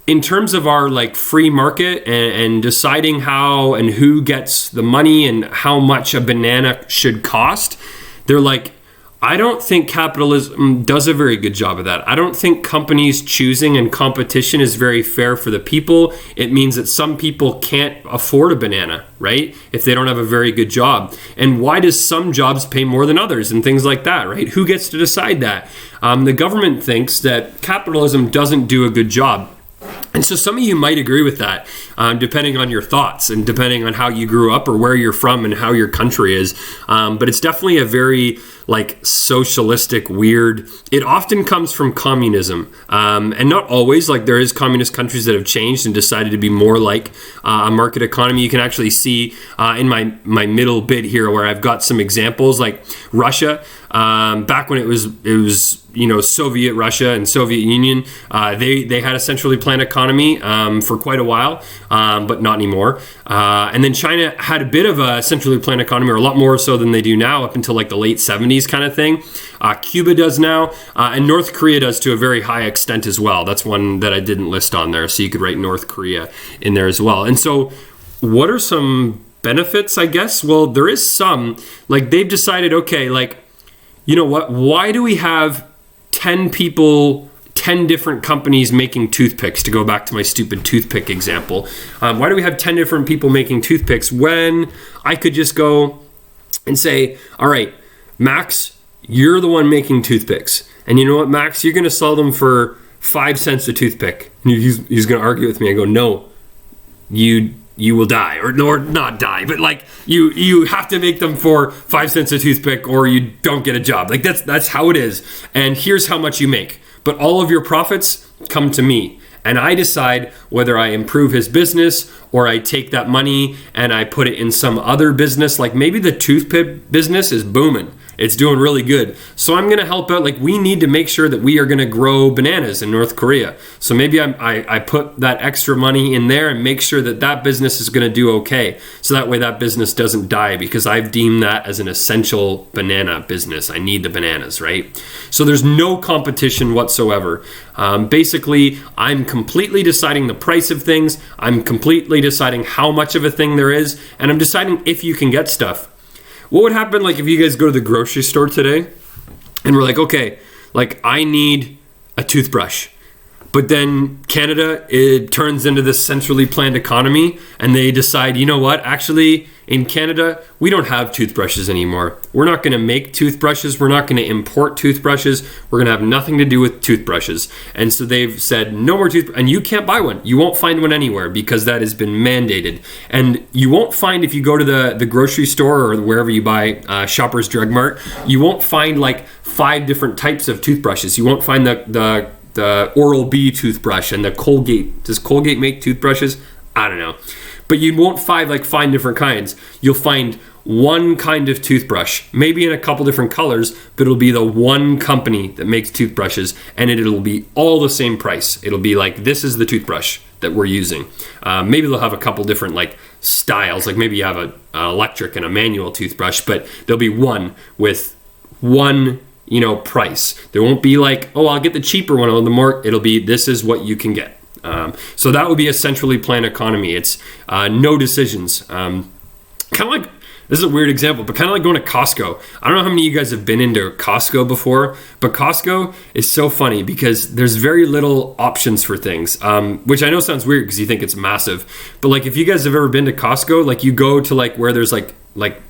S1: in terms of our free market and deciding how and who gets the money and how much a banana should cost, they're like, I don't think capitalism does a very good job of that. I don't think companies choosing and competition is very fair for the people. It means that some people can't afford a banana, right? If they don't have a very good job. And why does some jobs pay more than others and things like that, right? Who gets to decide that? The government thinks that capitalism doesn't do a good job. And so some of you might agree with that, depending on your thoughts and depending on how you grew up or where you're from and how your country is. But it's definitely a very socialistic, weird. It often comes from communism, and not always. There is communist countries that have changed and decided to be more like a market economy. You can actually see in my middle bit here where I've got some examples, like Russia. Back when it was Soviet Russia and Soviet Union, they had a centrally planned economy for quite a while, but not anymore. And then China had a bit of a centrally planned economy, or a lot more so than they do now, up until the late 70s kind of thing. Cuba does now, and North Korea does to a very high extent as well. That's one that I didn't list on there, so you could write North Korea in there as well. And so what are some benefits, I guess? Well, there is some. They've decided, okay, you know what? Why do we have 10 people, 10 different companies making toothpicks, to go back to my stupid toothpick example? Why do we have 10 different people making toothpicks when I could just go and say, all right, Max, you're the one making toothpicks. And you know what, Max, you're going to sell them for 5 cents a toothpick. And he's going to argue with me. I go, no, you will die, or not die, but like you have to make them for 5 cents a toothpick or you don't get a job. Like that's how it is. And here's how much you make. But all of your profits come to me. And I decide whether I improve his business or I take that money and I put it in some other business. Like maybe the toothpick business is booming. It's doing really good. So I'm going to help out. Like we need to make sure that we are going to grow bananas in North Korea. So maybe I put that extra money in there and make sure that that business is going to do okay. So that way that business doesn't die, because I've deemed that as an essential banana business. I need the bananas, right? So there's no competition whatsoever. Basically, I'm completely deciding the price of things. I'm completely deciding how much of a thing there is. And I'm deciding if you can get stuff. What would happen like if you guys go to the grocery store today and we're like, okay, like I need a toothbrush. But then Canada, it turns into this centrally planned economy and they decide, you know what, actually in Canada, we don't have toothbrushes anymore. We're not going to make toothbrushes. We're not going to import toothbrushes. We're going to have nothing to do with toothbrushes. And so they've said no more toothbrushes. And you can't buy one. You won't find one anywhere because that has been mandated. And you won't find, if you go to the grocery store or wherever you buy Shoppers Drug Mart, you won't find like 5 different types of toothbrushes. You won't find the Oral-B toothbrush and the Colgate. Does Colgate make toothbrushes? I don't know. But you won't find 5 different kinds. You'll find one kind of toothbrush, maybe in a couple different colors, but it'll be the one company that makes toothbrushes, and it'll be all the same price. It'll be like, this is the toothbrush that we're using. Maybe they'll have a couple different styles, like maybe you have an electric and a manual toothbrush, but there'll be one with one price. There won't be like, oh, I'll get the cheaper one on the market. It'll be, this is what you can get. So that would be a centrally planned economy. It's no decisions. Kind of like, this is a weird example, but kind of like going to Costco. I don't know how many of you guys have been into Costco before, but Costco is so funny because there's very little options for things, which I know sounds weird because you think it's massive. But like if you guys have ever been to Costco, like you go to where there's like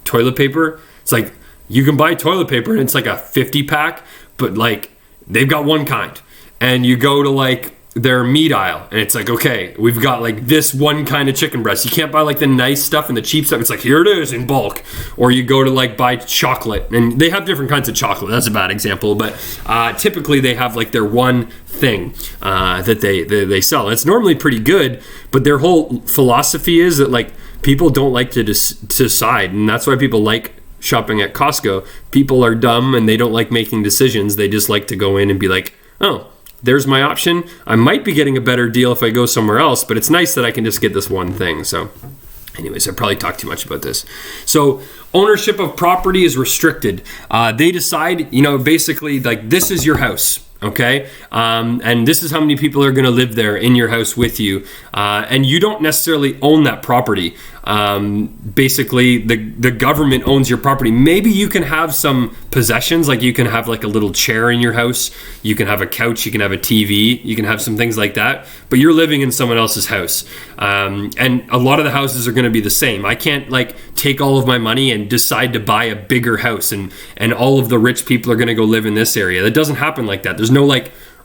S1: toilet paper, it's like you can buy toilet paper and it's like a 50 pack, but like they've got one kind. And you go to their meat aisle and it's like, okay, we've got this one kind of chicken breast. You can't buy the nice stuff and the cheap stuff. It's like, here it is in bulk. Or you go to buy chocolate, and they have different kinds of chocolate. That's a bad example, but typically they have their one thing that they sell. It's normally pretty good, but their whole philosophy is that people don't like to decide, and that's why people like shopping at Costco. People are dumb and they don't like making decisions. They just like to go in and be like, oh, there's my option. I might be getting a better deal if I go somewhere else, but it's nice that I can just get this one thing. So anyways, I probably talked too much about this. So ownership of property is restricted. They decide, basically this is your house. Okay. And this is how many people are going to live there in your house with you. And you don't necessarily own that property. Basically the government owns your property. Maybe you can have some possessions, like you can have a little chair in your house, you can have a couch, you can have a TV, you can have some things like that, but you're living in someone else's house. And a lot of the houses are going to be the same. I can't take all of my money and decide to buy a bigger house and all of the rich people are going to go live in this area. That doesn't happen like that. There's no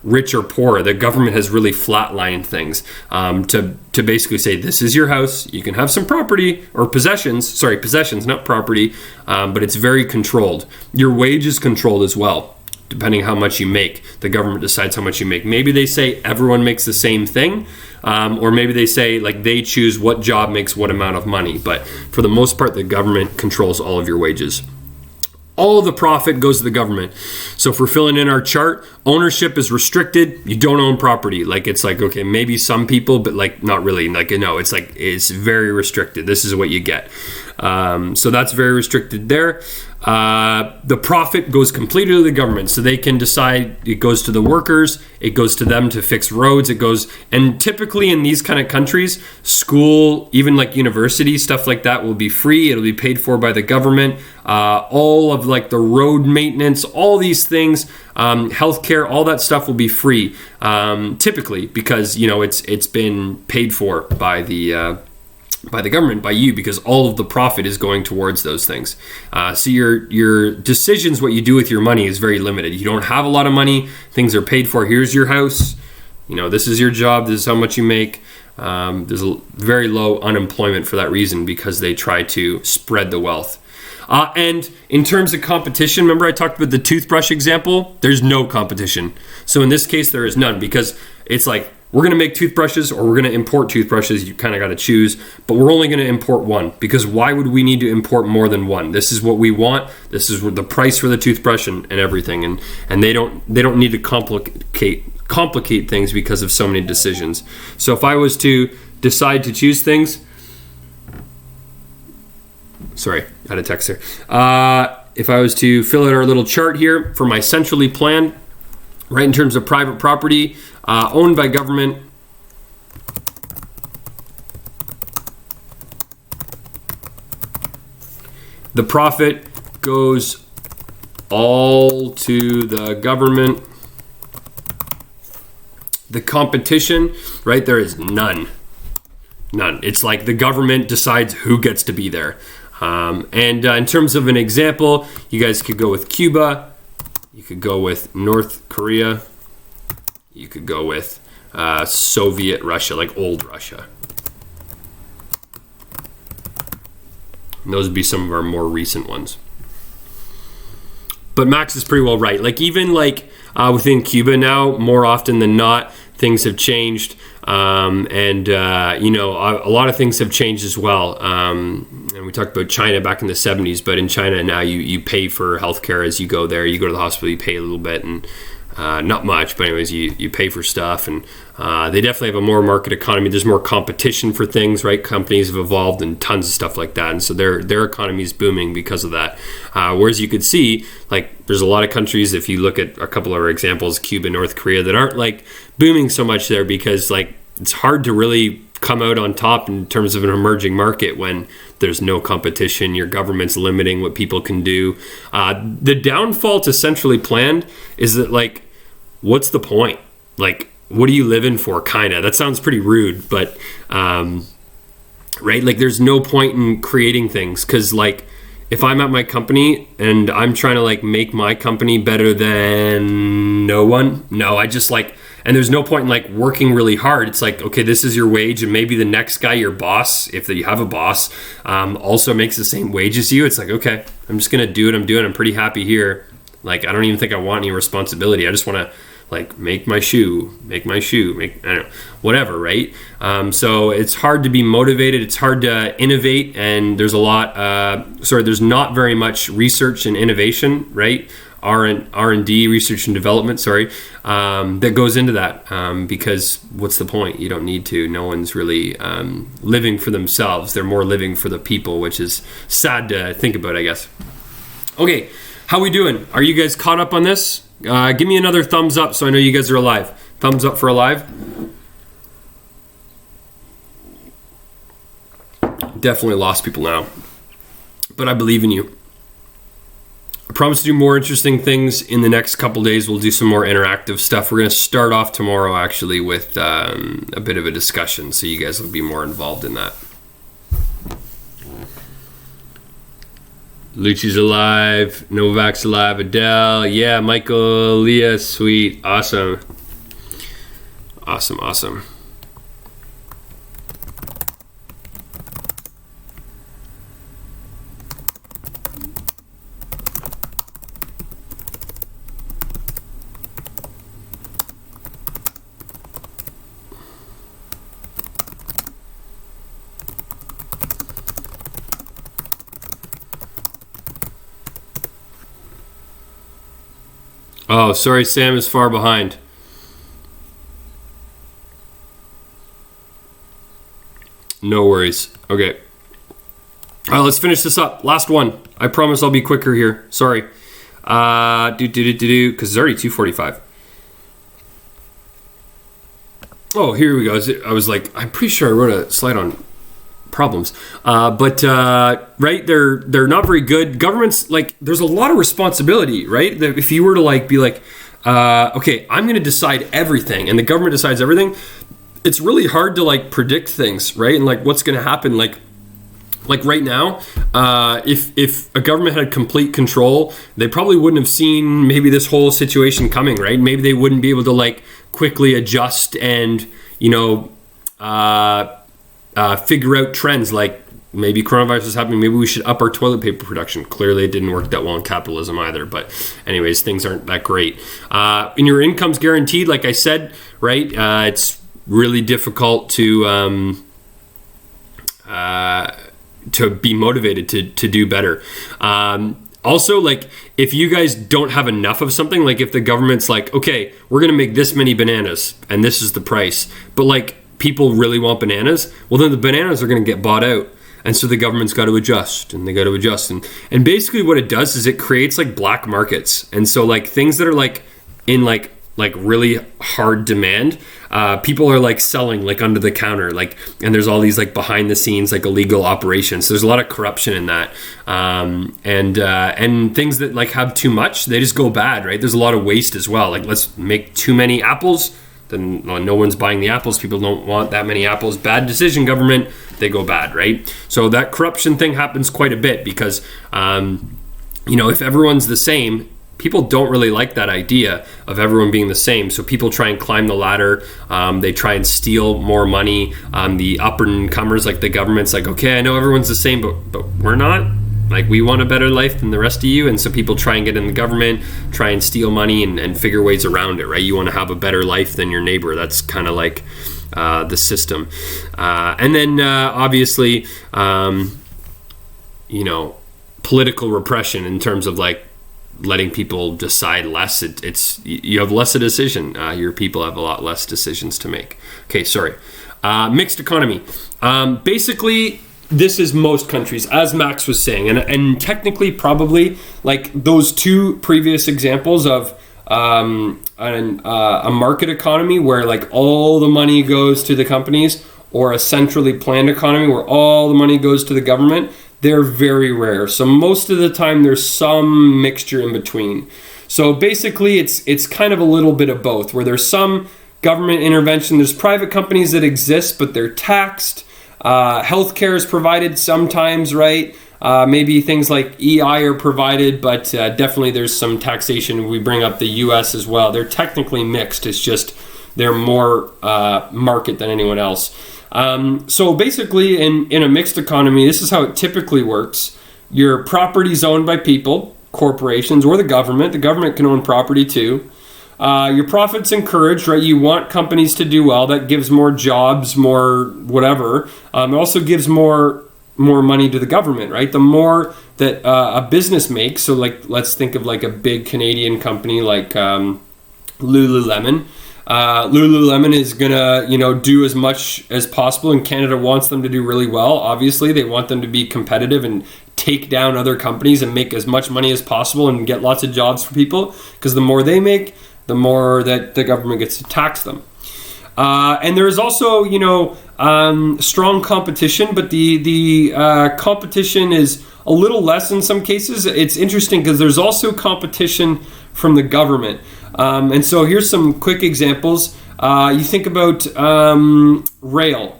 S1: rich or poor. The government has really flatlined things to basically say, this is your house. You can have some property or possessions, not property, but it's very controlled. Your wage is controlled as well, depending how much you make. The government decides how much you make. Maybe they say everyone makes the same thing, or maybe they say they choose what job makes what amount of money. But for the most part, the government controls all of your wages. All the profit goes to the government. So if we're filling in our chart, ownership is restricted. You don't own property. Okay, maybe some people, but not really. No, it's very restricted. This is what you get. So that's very restricted there. The profit goes completely to the government, so they can decide. It goes to the workers, it goes to them to fix roads, and typically in these kind of countries, school, even like university stuff like that, will be free. It'll be paid for by the government. All of like the road maintenance, all these things, healthcare, all that stuff will be free, typically, because it's been paid for by the government, by you, because all of the profit is going towards those things. So your decisions, what you do with your money, is very limited. You don't have a lot of money. Things are paid for. Here's your house. This is your job. This is how much you make. There's a very low unemployment for that reason, because they try to spread the wealth. And in terms of competition, remember I talked about the toothbrush example? There's no competition. So in this case, there is none, because it's like, we're going to make toothbrushes or we're going to import toothbrushes. You kind of got to choose, but we're only going to import one, because why would we need to import more than one? This is what we want. This is the price for the toothbrush and everything. And they don't need to complicate things because of so many decisions. So if I was to decide to choose things, sorry, I had a text here. If I was to fill out our little chart here for my centrally planned, right, in terms of private property, owned by government, the profit goes all to the government. The competition, right, there is none. It's like the government decides who gets to be there. And in terms of an example, you guys could go with Cuba, you could go with North Korea, you could go with Soviet Russia, like old Russia. And those would be some of our more recent ones. But Max is pretty well right. Like even like within Cuba now, more often than not, things have changed. A lot of things have changed as well. And we talked about China back in the 70s, but in China now you pay for healthcare as you go there. You go to the hospital, you pay a little bit, and not much, but anyways, you pay for stuff. And they definitely have a more market economy. There's more competition for things, right? Companies have evolved and tons of stuff like that. And so their economy is booming because of that. Whereas you could see, like, there's a lot of countries, if you look at a couple of our examples, Cuba, North Korea, that aren't like booming so much there, because like it's hard to really come out on top in terms of an emerging market when there's no competition. Your government's limiting what people can do. The downfall to centrally planned is that, like, what's the point? Like, what are you living for? Kinda. That sounds pretty rude, but right? Like, there's no point in creating things, because like if I'm at my company and I'm trying to like make my company better than no one, I just like, and there's no point in like working really hard. It's like, okay, this is your wage, and maybe the next guy, your boss, if you have a boss, also makes the same wage as you. It's like, okay, I'm just gonna do what I'm doing. I'm pretty happy here. Like, I don't even think I want any responsibility. I just want to like make my shoe, I don't know, whatever, right? So it's hard to be motivated. It's hard to innovate, and there's there's not very much research and innovation, right? R&D, research and development, that goes into that, because what's the point? You don't need to. No one's really living for themselves. They're more living for the people, which is sad to think about, I guess. Okay, how we doing? Are you guys caught up on this? Give me another thumbs up so I know you guys are alive. Thumbs up for alive. Definitely lost people now, but I believe in you. I promise to do more interesting things in the next couple days. We'll do some more interactive stuff. We're going to start off tomorrow actually with a bit of a discussion, so you guys will be more involved in that. Lucci's alive. Novak's alive. Adele. Yeah, Michael. Leah. Sweet. Awesome. Awesome. Oh, sorry, Sam is far behind. No worries. Okay. All right, let's finish this up. Last one. I promise I'll be quicker here. Sorry. Because it's already 2:45. Oh, here we go. I was like, I'm pretty sure I wrote a slide on problems. Right, they're not very good. Governments, like, there's a lot of responsibility, right? That if you were to like be like, okay, I'm going to decide everything, and the government decides everything, it's really hard to like predict things, right? And like what's going to happen, like right now, if a government had complete control, they probably wouldn't have seen maybe this whole situation coming, right? Maybe they wouldn't be able to like quickly adjust and, figure out trends like maybe coronavirus is happening. Maybe we should up our toilet paper production. Clearly it didn't work that well in capitalism either. But anyways, things aren't that great. And your income's guaranteed, like I said, right? It's really difficult to be motivated to do better. Also, like, if you guys don't have enough of something, like if the government's like, okay, we're going to make this many bananas and this is the price, but like people really want bananas, well, then the bananas are going to get bought out. And so the government's got to adjust and they got to adjust. And basically what it does is it creates like black markets. And so like things that are like in like really hard demand, people are like selling like under the counter, like, and there's all these like behind the scenes like illegal operations. So there's a lot of corruption in that, and things that like have too much, they just go bad, right? There's a lot of waste as well. Like, let's make too many apples, then no one's buying the apples. People don't want that many apples. Bad decision, government. They go bad, right? So that corruption thing happens quite a bit because, if everyone's the same, people don't really like that idea of everyone being the same. So people try and climb the ladder. They try and steal more money. The upper incomers, like the government's like, okay, I know everyone's the same, but we're not. Like, we want a better life than the rest of you. And so people try and get in the government, try and steal money and figure ways around it, right? You want to have a better life than your neighbor. That's kind of like the system. And then obviously, political repression in terms of like letting people decide less. You have less a decision. Your people have a lot less decisions to make. Okay, sorry. Mixed economy. Basically, this is most countries, as Max was saying, and technically probably like those two previous examples of a market economy where like all the money goes to the companies, or a centrally planned economy where all the money goes to the government, they're very rare. So most of the time there's some mixture in between. So basically it's kind of a little bit of both, where there's some government intervention, there's private companies that exist, but they're taxed. Healthcare is provided sometimes, right? Maybe things like EI are provided, but definitely there's some taxation. We bring up the US as well. They're technically mixed. It's just they're more market than anyone else. So basically in a mixed economy, this is how it typically works. Your property's owned by people, corporations, or the government. The government can own property too. Your profits encouraged, right? You want companies to do well. That gives more jobs, more whatever. It also gives more money to the government, right? The more that a business makes, so like let's think of like a big Canadian company like Lululemon. Lululemon is gonna, do as much as possible, and Canada wants them to do really well. Obviously, they want them to be competitive and take down other companies and make as much money as possible and get lots of jobs for people, because the more they make, the more that the government gets to tax them. And there is also, strong competition, but the competition is a little less in some cases. It's interesting because there's also competition from the government. And so here's some quick examples. You think about rail.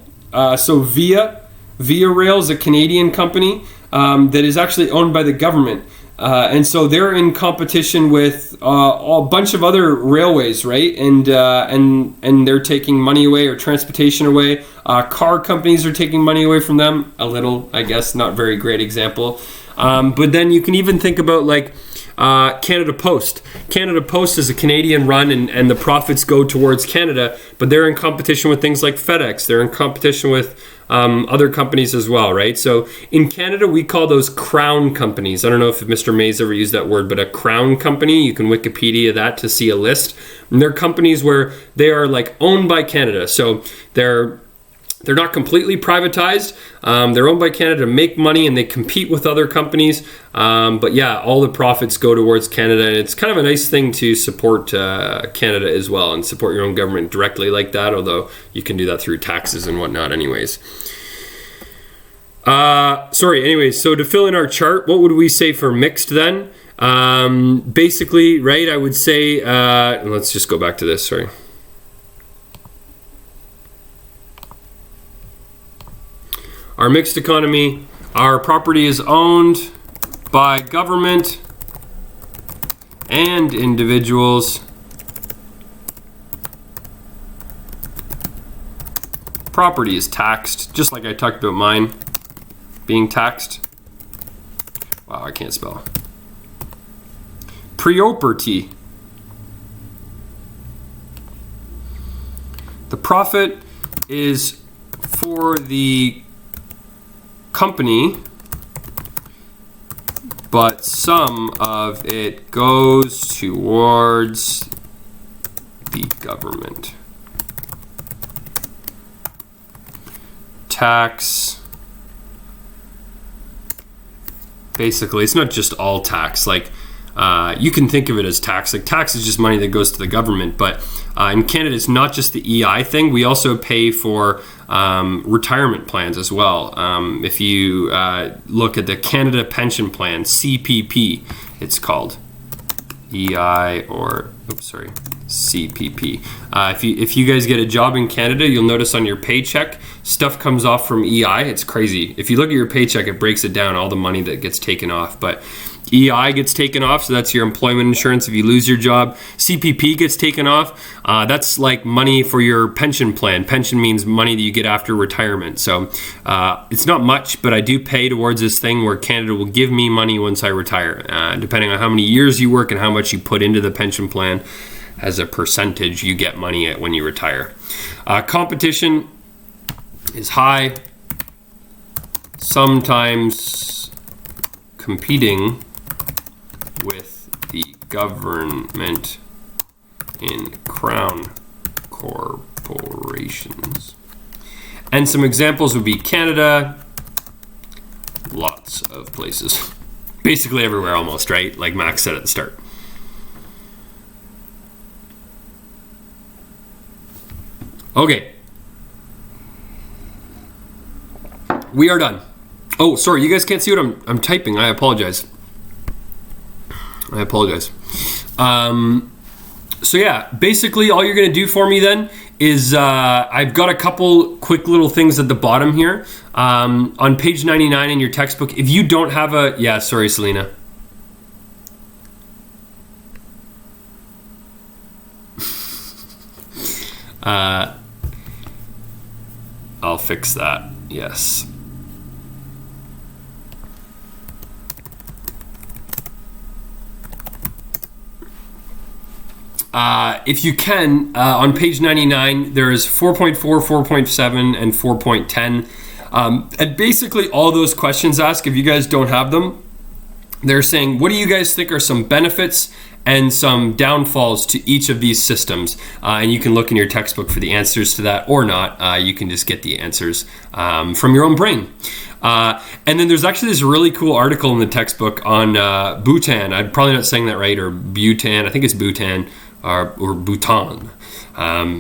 S1: So Via Rail is a Canadian company that is actually owned by the government. And so they're in competition with a bunch of other railways, right? And they're taking money away, or transportation away. Car companies are taking money away from them. A little, I guess, not very great example. But then you can even think about like Canada Post. Canada Post is a Canadian run, and the profits go towards Canada, but they're in competition with things like FedEx. They're in competition with other companies as well, right? So in Canada, we call those crown companies. I don't know if Mr. May's ever used that word, but a crown company, you can Wikipedia that to see a list. And they're companies where they are like owned by Canada. So they're They're not completely privatized. They're owned by Canada to make money, and they compete with other companies. But yeah, all the profits go towards Canada, and it's kind of a nice thing to support Canada as well and support your own government directly like that, although you can do that through taxes and whatnot anyways. Anyways, so to fill in our chart, what would we say for mixed then? Basically, right, I would say, let's just go back to this, sorry. Our mixed economy, our property is owned by government and individuals. Property is taxed, just like I talked about mine being taxed. Wow, I can't spell. Property. The profit is for the company, but some of it goes towards the government. Tax. Basically, it's not just all tax. Like, you can think of it as tax. Like, tax is just money that goes to the government, but in Canada, it's not just the EI thing. We also pay for retirement plans as well. If you look at the Canada Pension Plan, CPP, it's called EI or, CPP. If you guys get a job in Canada, you'll notice on your paycheck, stuff comes off from EI. It's crazy. If you look at your paycheck, it breaks it down, all the money that gets taken off. But EI gets taken off, so that's your employment insurance if you lose your job. CPP gets taken off. That's like money for your pension plan. Pension means money that you get after retirement. So it's not much, but I do pay towards this thing where Canada will give me money once I retire. Depending on how many years you work and how much you put into the pension plan, as a percentage, you get money when you retire. Competition is high. Sometimes competing with the government in crown corporations. And some examples would be Canada, lots of places. Basically everywhere almost, right? Like Max said at the start. Okay. We are done. Oh, sorry, you guys can't see what I'm typing. I apologize. So yeah, basically all you're going to do for me then is I've got a couple quick little things at the bottom here. On page 99 in your textbook, if you don't have a... Yeah, sorry, Selena. I'll fix that. Yes. If you can, on page 99, there's 4.4, 4.7, and 4.10. And basically all those questions ask, if you guys don't have them, they're saying, what do you guys think are some benefits and some downfalls to each of these systems? And you can look in your textbook for the answers to that or not. You can just get the answers from your own brain. And then there's actually this really cool article in the textbook on Bhutan. I'm probably not saying that right, or Bhutan. I think it's Bhutan or Bhutan.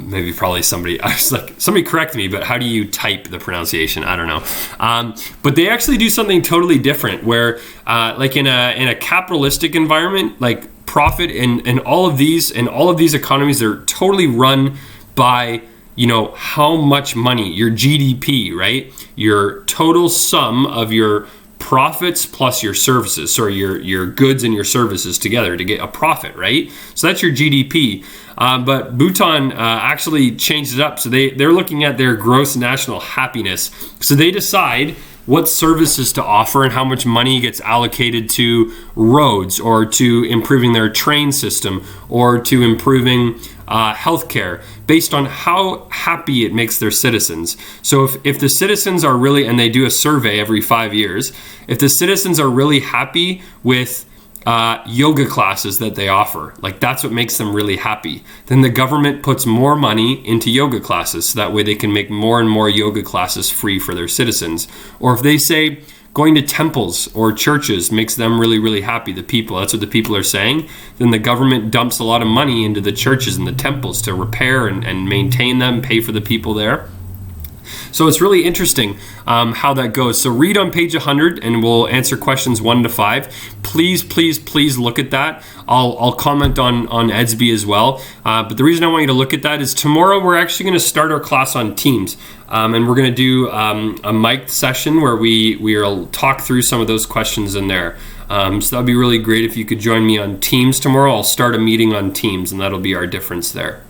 S1: Maybe probably somebody, I was like, somebody correct me, but how do you type the pronunciation? I don't know. But they actually do something totally different where like in a capitalistic environment, like profit in all of these economies, they're totally run by, you know, how much money, your GDP, right? Your total sum of your profits plus your services, so your goods and your services together to get a profit, right? So that's your GDP. But Bhutan actually changed it up. So they're looking at their gross national happiness. So they decide what services to offer and how much money gets allocated to roads or to improving their train system or to improving healthcare based on how happy it makes their citizens. So if the citizens are really, and they do a survey every 5 years, if the citizens are really happy with yoga classes that they offer. Like, that's what makes them really happy. Then the government puts more money into yoga classes, so that way they can make more and more yoga classes free for their citizens. Or if they say going to temples or churches makes them really, really happy, the people, that's what the people are saying, then the government dumps a lot of money into the churches and the temples to repair and maintain them, pay for the people there. So it's really interesting how that goes. So read on page 100 and we'll answer questions 1 to 5. Please, please, please look at that. I'll comment on Edsby as well. But the reason I want you to look at that is tomorrow we're actually going to start our class on Teams. And we're going to do a mic session where we'll talk through some of those questions in there. So that'd be really great if you could join me on Teams tomorrow. I'll start a meeting on Teams and that'll be our difference there.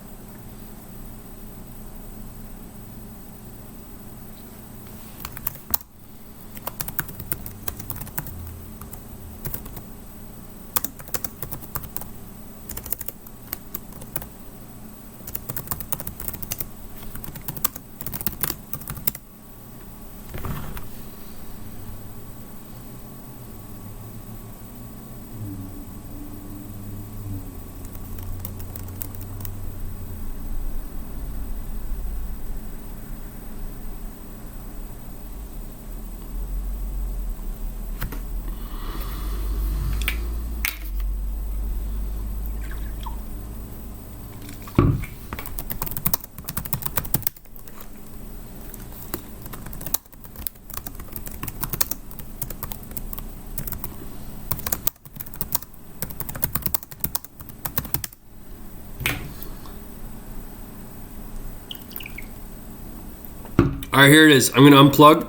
S1: All right, here it is. I'm going to unplug.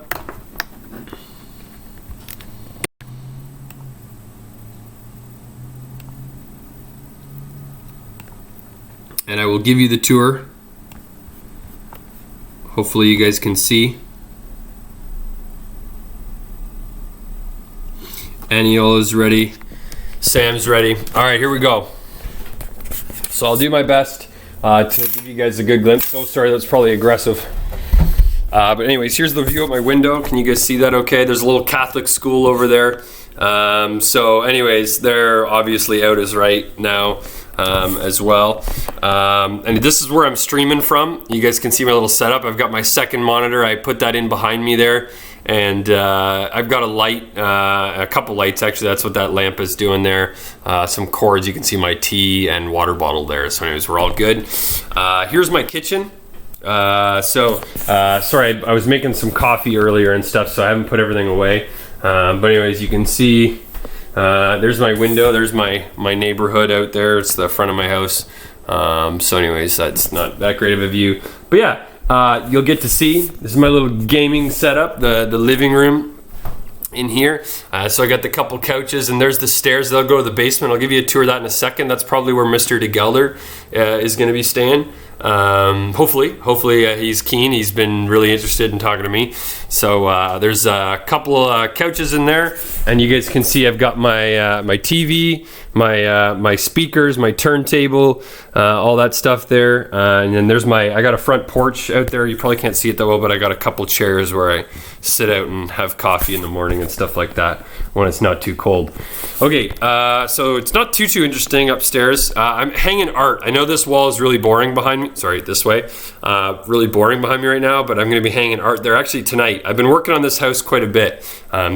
S1: And I will give you the tour. Hopefully you guys can see. Aniola's ready. Sam's ready. All right, here we go. So I'll do my best to give you guys a good glimpse. Oh, sorry, that's probably aggressive. But anyways, here's the view of my window. Can you guys see that okay? There's a little Catholic school over there. So anyways, they're obviously out as right now as well. And this is where I'm streaming from. You guys can see my little setup. I've got my second monitor. I put that in behind me there. And I've got a light, a couple lights actually. That's what that lamp is doing there. Some cords. You can see my tea and water bottle there. So anyways, we're all good. Here's my kitchen. Sorry, I was making some coffee earlier and stuff, so I haven't put everything away. But anyways, you can see there's my window. There's my neighborhood out there. It's the front of my house. So anyways, that's not that great of a view. But yeah, you'll get to see. This is my little gaming setup, the living room in here. So I got the couple couches, and there's the stairs. They'll go to the basement. I'll give you a tour of that in a second. That's probably where Mr. De Gelder is going to be staying. Hopefully he's keen. He's been really interested in talking to me. So there's a couple couches in there, and you guys can see I've got my my TV, my speakers, my turntable, all that stuff there. And then there's I got a front porch out there. You probably can't see it that well, but I got a couple chairs where I sit out and have coffee in the morning and stuff like that when it's not too cold. Okay, so it's not too interesting upstairs. I'm hanging art. I know this wall is really boring behind me. Sorry, this way. Really boring behind me right now, but I'm going to be hanging art there actually tonight. I've been working on this house quite a bit,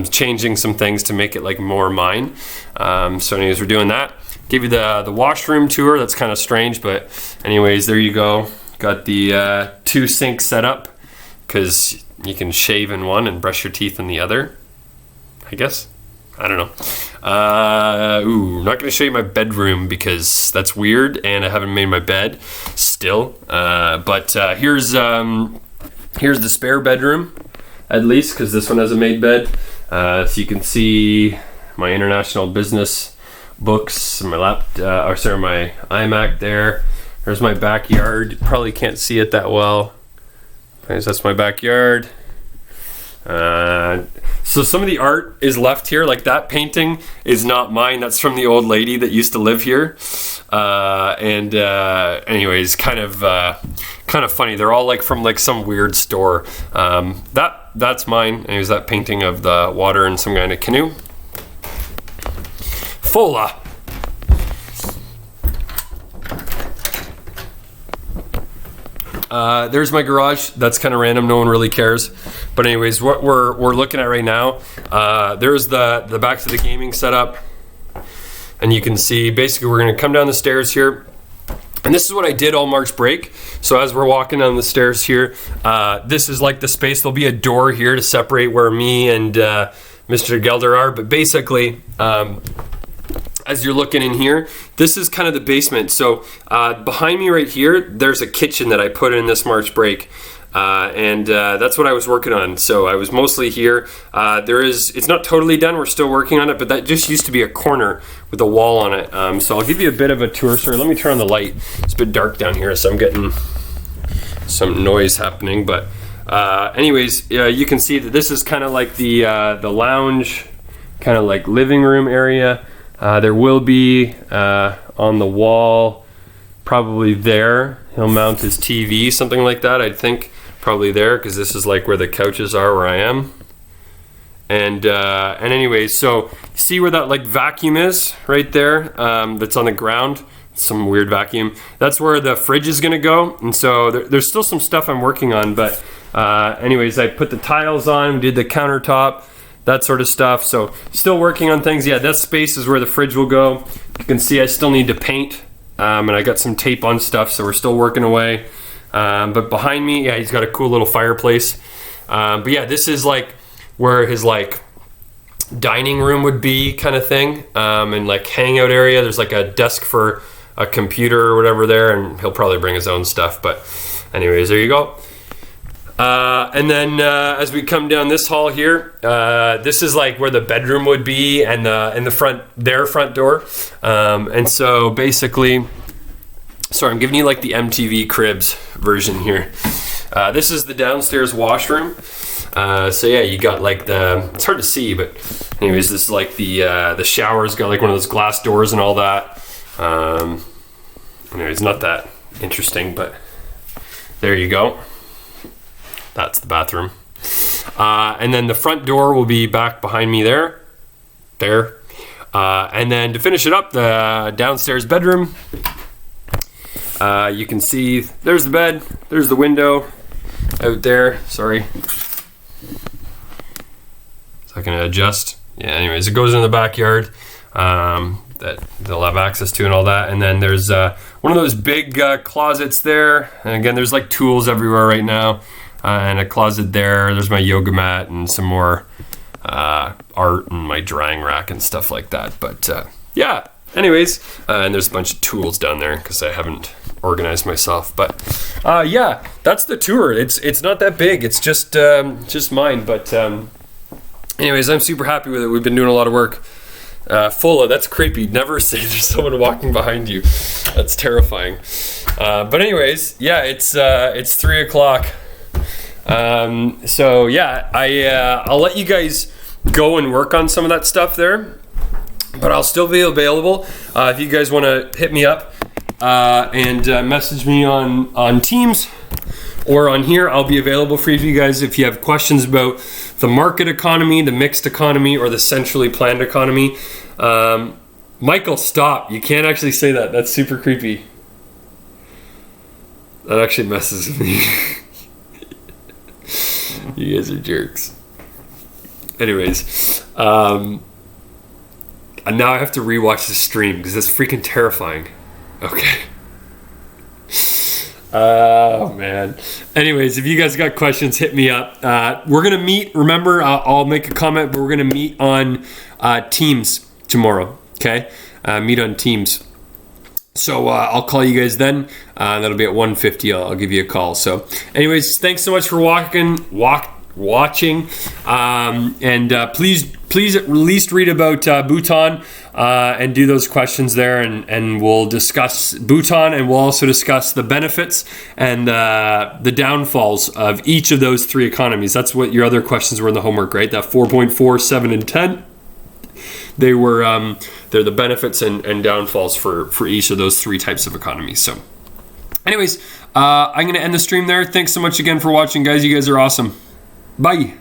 S1: changing some things to make it like more mine. So anyways, we're doing that. Give you the washroom tour. That's kind of strange, but anyways, there you go. Got the 2 sinks set up because you can shave in one and brush your teeth in the other, I guess. I don't know. I'm not going to show you my bedroom because that's weird, and I haven't made my bed still. But here's the spare bedroom, at least, because this one has a made bed. So you can see my international business books, my my iMac there. There's my backyard. You probably can't see it that well. Anyways, that's my backyard. So some of the art is left here, like that painting is not mine. That's from the old lady that used to live here. Anyways, kind of funny. They're all like from like some weird store. That's mine. Anyways, that painting of the water and some kind of canoe. Fola. There's my garage. That's kind of random. No one really cares. But anyways, what we're looking at right now, there's the back to the gaming setup. And you can see, basically, we're going to come down the stairs here. And this is what I did all March break. So as we're walking down the stairs here, this is like the space. There'll be a door here to separate where me and Mr. Gelder are. But basically, as you're looking in here, this is kind of the basement. So behind me right here, there's a kitchen that I put in this March break. And that's what I was working on. So I was mostly here. It's not totally done. We're still working on it, but that just used to be a corner with a wall on it. So I'll give you a bit of a tour. Sorry, let me turn on the light. It's a bit dark down here, so I'm getting some noise happening. But anyways, you can see that this is kind of like the lounge, kind of like living room area. There will be on the wall, probably there, he'll mount his TV, something like that, I think. Probably there, because this is like where the couches are where I am. And anyways, so see where that like vacuum is right there, that's on the ground, some weird vacuum. That's where the fridge is gonna go. And so there's still some stuff I'm working on, but anyways, I put the tiles on, did the countertop, that sort of stuff. So still working on things. Yeah, that space is where the fridge will go. You can see I still need to paint, and I got some tape on stuff, so we're still working away. But behind me, yeah, he's got a cool little fireplace. But yeah, this is like where his like dining room would be, kind of thing, and like hangout area. There's like a desk for a computer or whatever there, and he'll probably bring his own stuff. But anyways, there you go. And then as we come down this hall here, this is like where the bedroom would be, and in the front door. And so basically, sorry, I'm giving you like the MTV Cribs version here. This is the downstairs washroom. So yeah, you got like it's hard to see, but anyways, this is like the shower's got like one of those glass doors and all that. Anyways, not that interesting, but there you go. That's the bathroom. And then the front door will be back behind me there. And then to finish it up, the downstairs bedroom. You can see there's the bed, there's the window out there. Sorry. So I can adjust. Yeah, anyways, it goes in the backyard that they'll have access to and all that. And then there's one of those big closets there. And again, there's like tools everywhere right now. And a closet there. There's my yoga mat and some more art and my drying rack and stuff like that. But yeah, anyways, and there's a bunch of tools down there because I haven't organized myself. But yeah, that's the tour. It's not that big. It's just mine. But anyways, I'm super happy with it. We've been doing a lot of work. Fola, that's creepy. Never say there's someone walking behind you. That's terrifying. But anyways, yeah, it's 3 o'clock. So yeah, I'll let you guys go and work on some of that stuff there, but I'll still be available if you guys want to hit me up and message me on Teams or on here. I'll be available for you guys if you have questions about the market economy, the mixed economy, or the centrally planned economy. Michael, stop. You can't actually say that. That's super creepy. That actually messes with me. You guys are jerks. Anyways, and now I have to rewatch the stream because that's freaking terrifying. Okay. Oh man. Anyways, if you guys got questions, hit me up. We're gonna meet. Remember, I'll make a comment, but we're gonna meet on Teams tomorrow. Okay, meet on Teams. So I'll call you guys then. That'll be at 1:50. I'll give you a call. So, anyways, thanks so much for watching. And please at least read about Bhutan and do those questions there, and we'll discuss Bhutan, and we'll also discuss the benefits and the downfalls of each of those three economies. That's what your other questions were in the homework, right? That 4.4, 7, and 10. They were they're the benefits and downfalls for each of those three types of economies. So anyways, I'm going to end the stream there. Thanks so much again for watching, guys. You guys are awesome. Bye.